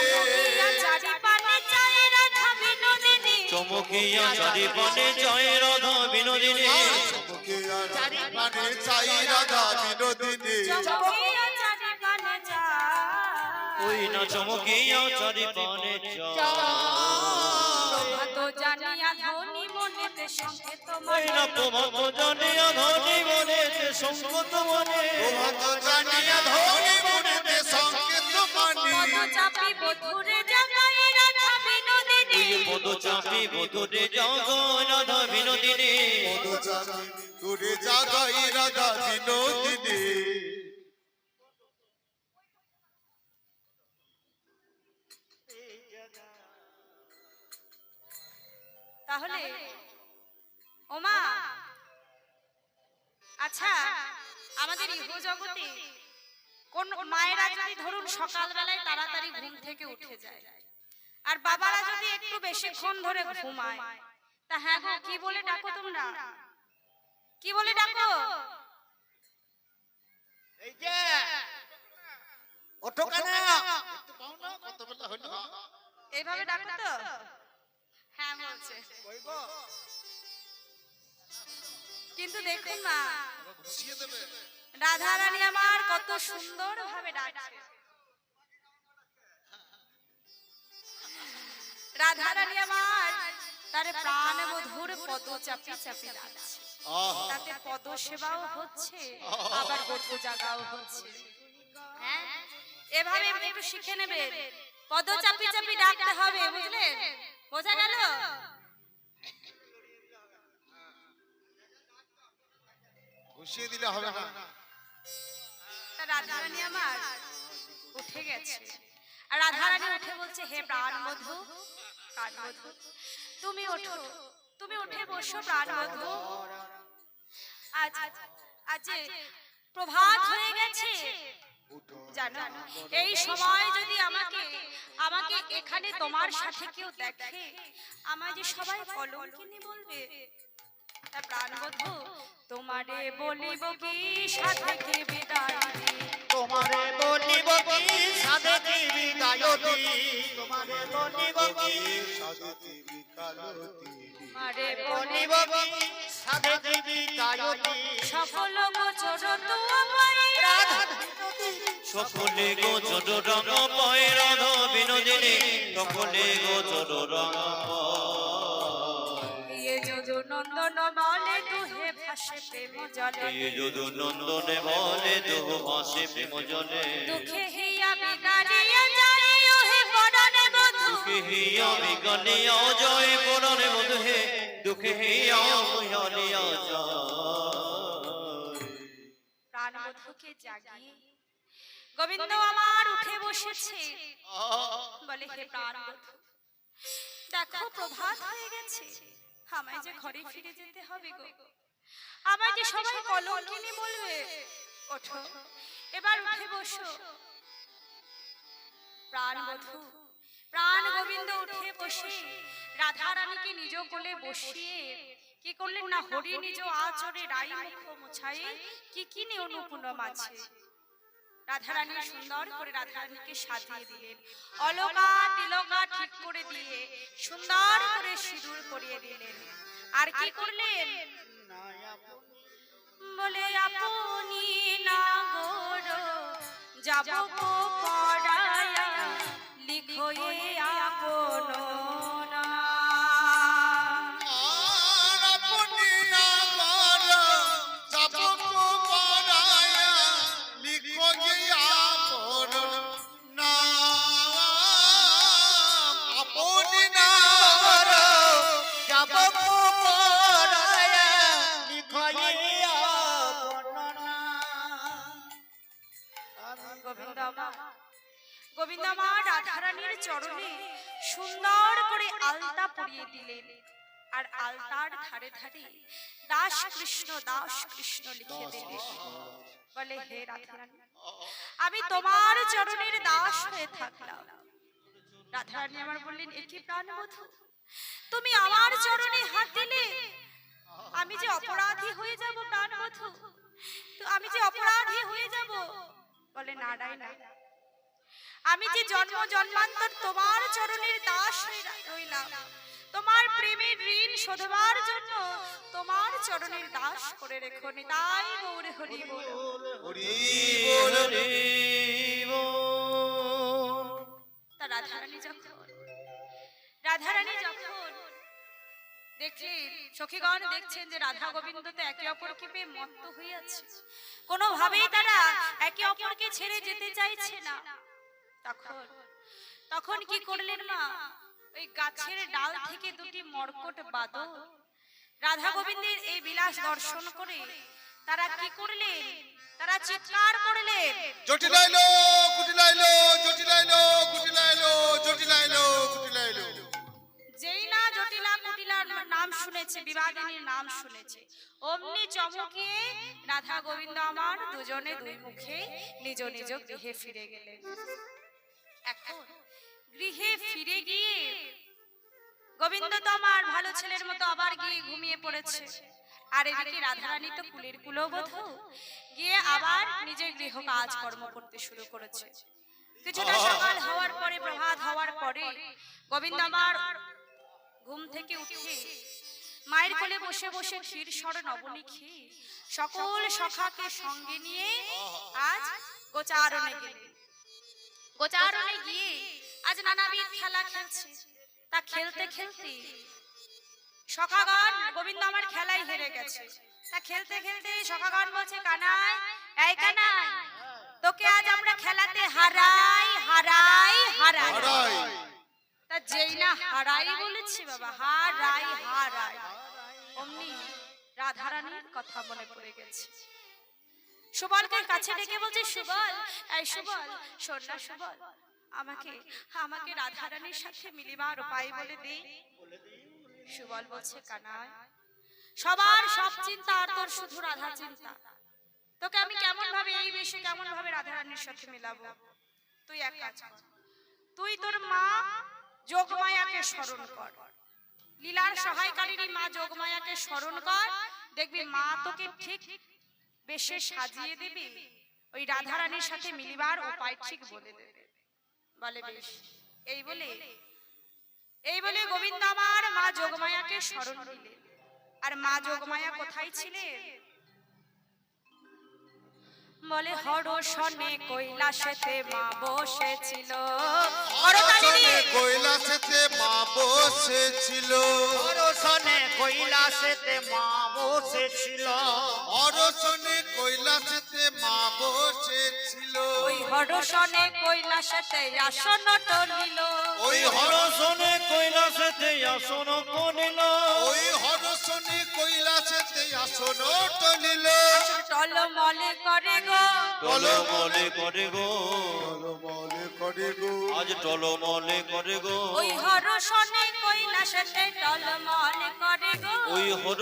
চারি পানে চাই রাধা বিনোদিনী বিনোদিনী চমকিয়া চারিপানে জয় রাধা বিনোদিনী চমকে আর মানে চাই রাধা বিনোদিনী চমকিয়া চারিপানে যায় ওই না চমকিয়া চারিপানে জয় প্রভাত জানিয়া ধনী মনেতে সংকেত ওই না প্রভাত জানিয়া ধনী মনেতে সংগত মনে প্রভাত জানিয়া ধনী মনেতে সংকেত মানি পদ চাপি বধুরে জাগাই রাধা বিনোদিনী পদ চাপি বধুরে জগৎ রাধা বিনোদিনী পদচাপি দূরে জাগাই রাধা বিনোদিনী তাহলে ওমা আচ্ছা আমাদের ইহ জগতে কোন মায়েরা যদি ধরুন সকালবেলায় তাড়াতাড়ি ঘুম থেকে উঠে যায় আর বাবারা যদি একটু বেশিক্ষণ ধরে ঘুমায় তা হ্যাঁ গো কি বলে ডাকো তোমরা কি বলে ডাকো এই যে ওঠো কেন একটু পাও না কত বেলা হলো এইভাবে ডাকো তো হ্যাঁ বলছে কিন্তু দেখুন মা ঘুষিয়ে দেবে রাধা রানী আমার কত সুন্দর ভাবে ডাকছে রাধা রানী আমার তার প্রাণ মধুর পদ চাপি চাপি ডাকছে আহা তাতে পদ সেবাও হচ্ছে আবার বধূ জাগাও হচ্ছে হ্যাঁ এভাবে একটু শিখে নেবেন পদ চাপি চাপি ডাকতে হবে বুঝলেন বোঝা গেল ঘুষিয়ে দিলে হবে না তা রাধা রানী আমার উঠে গেছে আর রাধা রানী উঠে বলছে হে প্রাণ বধূ তুমি ওঠো তুমি উঠে বসো প্রাণ বধূ আজ আজ যে প্রভাত হয়ে গেছে জানো এই সময় যদি আমাকে এখানে তোমার সাথে কেউ দেখে আমায় যে সবাই কলঙ্কিনী বলবে তা প্রাণ বধূ তোমারে বলিব কি সাথে কি বিদায় দি তোমারে বলিব কি সাধে কি বিদায় দি তোমারে বলিব কি সাধুতি বিকালতি তোমারে বলিব কি সাধে কি বিদায় দি সফল গোচর তোমায় রাধা সকলে গোচর রঙ পয় রাধা বিনোদিনী সকলে গোচর রঙ ইয়ে যদু নন্দন বলে দুহে ভাসে প্রেম জলে এই যদু নন্দনে বলে দুহ ভাসে প্রেম জলে দুঃখে হিয়া বিগাড়িয়া যায় ওহে পরাণে বধূ দুঃখে হিয়া বিগলিয়া জয় পরনে বধূ হে দুঃখে হিয়া বিগলিয়া জয় প্রাণ বধূকে জাগিয়ে গোবিন্দ আমার উঠে বসেছে বলে হে প্রাণ বধূ দেখো প্রভাত হয়ে গেছে আমায় যে ঘরে ফিরে যেতে হবে গো আমায় যে সবাই কলঙ্কিনী বলবে ওঠো এবার উঠে বসো প্রাণ বধূ প্রাণ গোবিন্দ উঠে বসে রাধা রানীকে নিজ কোলে বসিয়ে কি করলেন না হরি নিজ আচরে রাই মুখ মুছাই কি কিনে অনুপূর্ণ মাঝে রাধারানী সুন্দর করে রাধারানীকে সাজিয়ে দিলেন অলকা তিলকা ঠিক করে দিয়ে সুন্দর করে সিঁদুর পরিয়ে দিলেন আর কি করলেন বলে আপনি না গোর যাব গো পড়ায়া লিখো এ আপন নাম। আর আপনি না কর যাব গো পড়ায়া লিখো গিয়া পড় নাম আপনি না কর যাব পরায়া লিখাইয়া পড়না গোবিন্দ মা রাধারানীর চরণে সুন্দর করে আলতা পরিয়ে দিলেন আর আলতার ধারে ধারে দাস কৃষ্ণ লিখে দিলেন বলে হে রাধারানী আমি তোমার চরণের দাস হয়ে থাকলাম রাধারানী আমার বললেন একি প্রাণবধূ তুমি আমার চরণে হাত দিলে আমি যে অপরাধী হয়ে যাব প্রাণবধূ তো আমি যে অপরাধী হয়ে যাব বলে না না আমি যে জন্ম জন্মান্তর তোমার চরণের দাস হয়ে রইলাম তোমার প্রেমের ঋণ শোধবার জন্য তোমার চরণের দাস করে রেখো নিতাই গৌর হরি বল। হরি বল তা রাধারানী যখন দেখলেন, সখীগণ দেখছেন যে রাধা গোবিন্দ তো একে অপরকে পেয়ে মত্ত হইয়াছে, কোনোভাবেই তারা একে অপরকে ছেড়ে যেতে চাইছে না। তখন কি করলেন মা, ওই গাছের ডাল থেকে দুটি মর্কট বাদক রাধা গোবিন্দের এই বিলাস দর্শন করে তারা কি করলেন, তারা চিৎকার করলেন, জটিলাইলো কুটিলাইলো জটিলাইলো কুটিলাইলো জটিলাইলো কুটিলাইলো। যেই না জটিলা কুটিলার নাম শুনেছে, বিবাদিনীর নাম শুনেছে, অমনি চমকিয়ে রাধা গোবিন্দ আমার দুজনে দুই মুখে নিজ নিজ গৃহে ফিরে গেলেন। এখন গৃহে ফিরে গিয়ে গোবিন্দ তো আমার ভালো ছেলের মতো আবার গিয়ে ঘুমিয়ে পড়েছে, আর এদিকে রাধারানী তো কুলের কুলবধূ গিয়ে আবার নিজের গৃহ কাজ কর্ম করতে শুরু করেছে। কিছুটা সকাল হওয়ার পরে, প্রভাত হওয়ার পরে গোবিন্দ আমার ঘুম থেকে উঠে মায়ের কোলে বসে বসে ক্ষীর সর নবনী খেয়ে সকল সখাকে সঙ্গে নিয়ে আজ গোচারণে গেলেন। গোচারণে গিয়ে আজ নানাবিধ খেলা খেলছে। তা খেলতে খেলতে সখাগণ, গোবিন্দ আমার খেলায় হেরে গেছে, তা খেলতে খেলতে সখাগণ বলছে, কানাই এই কানাই, তোকে আজ আমরা খেলাতে হারাই হারাই হারাই। তা যেই না হারাই বলেছি বাবা, হারাই হারাই, অমনি রাধারানীর কথা মনে পড়ে গেছে। সুবলকে কাছে ডেকে বলছে, সুবল এই সুবল, শোন না সুবল, আমাকে রাধারানীর সাথে মিলিবার উপায় বলে দে। সুবল বলছে, কানাই সবার সব চিন্তা আর তোর শুধু রাধা চিন্তা, তোকে আমি কেমন ভাবে এই বেশে কেমন ভাবে রাধারানীর সাথে মিলাবো। তুই এক কাজ কর, তুই তোর মা যোগমায়াকে স্মরণ কর, লীলার সহায়কারী মা যোগমায়াকে স্মরণ কর, দেখবি মা তোকে ঠিক বেশে সাজিয়ে দেবে, ওই রাধারানীর সাথে মিলিবার উপায় ঠিক বলে দেবে। বলে বেশ। এই বলে গোবিন্দ আমার মা যোগমায়াকে স্মরণ দিলেন। আর মা যোগমায়া কোথায় ছিলেন? বলে হরসনে কৈলাসেতে মা বসেছিল, হরসনে কৈলাসেতে মা বসেছিল, হরসনে কৈলাসেতে মা বসেছিল, হরসনে কৈলাসেতে মা বসেছিল, ওই হরসনে কৈলাসেতে আসন টলিল, ওই হরসনে কৈলাসেতে আসন করিল, ওই হরসনে কৈলাসেতে আসন টলিল, টলমলে করে গো, টলমলে করে গো, টলমলে করে গো, আজ টলমলে করে গো, ওই হরসনে কৈলাসেতে টলমলে করে গো, ওই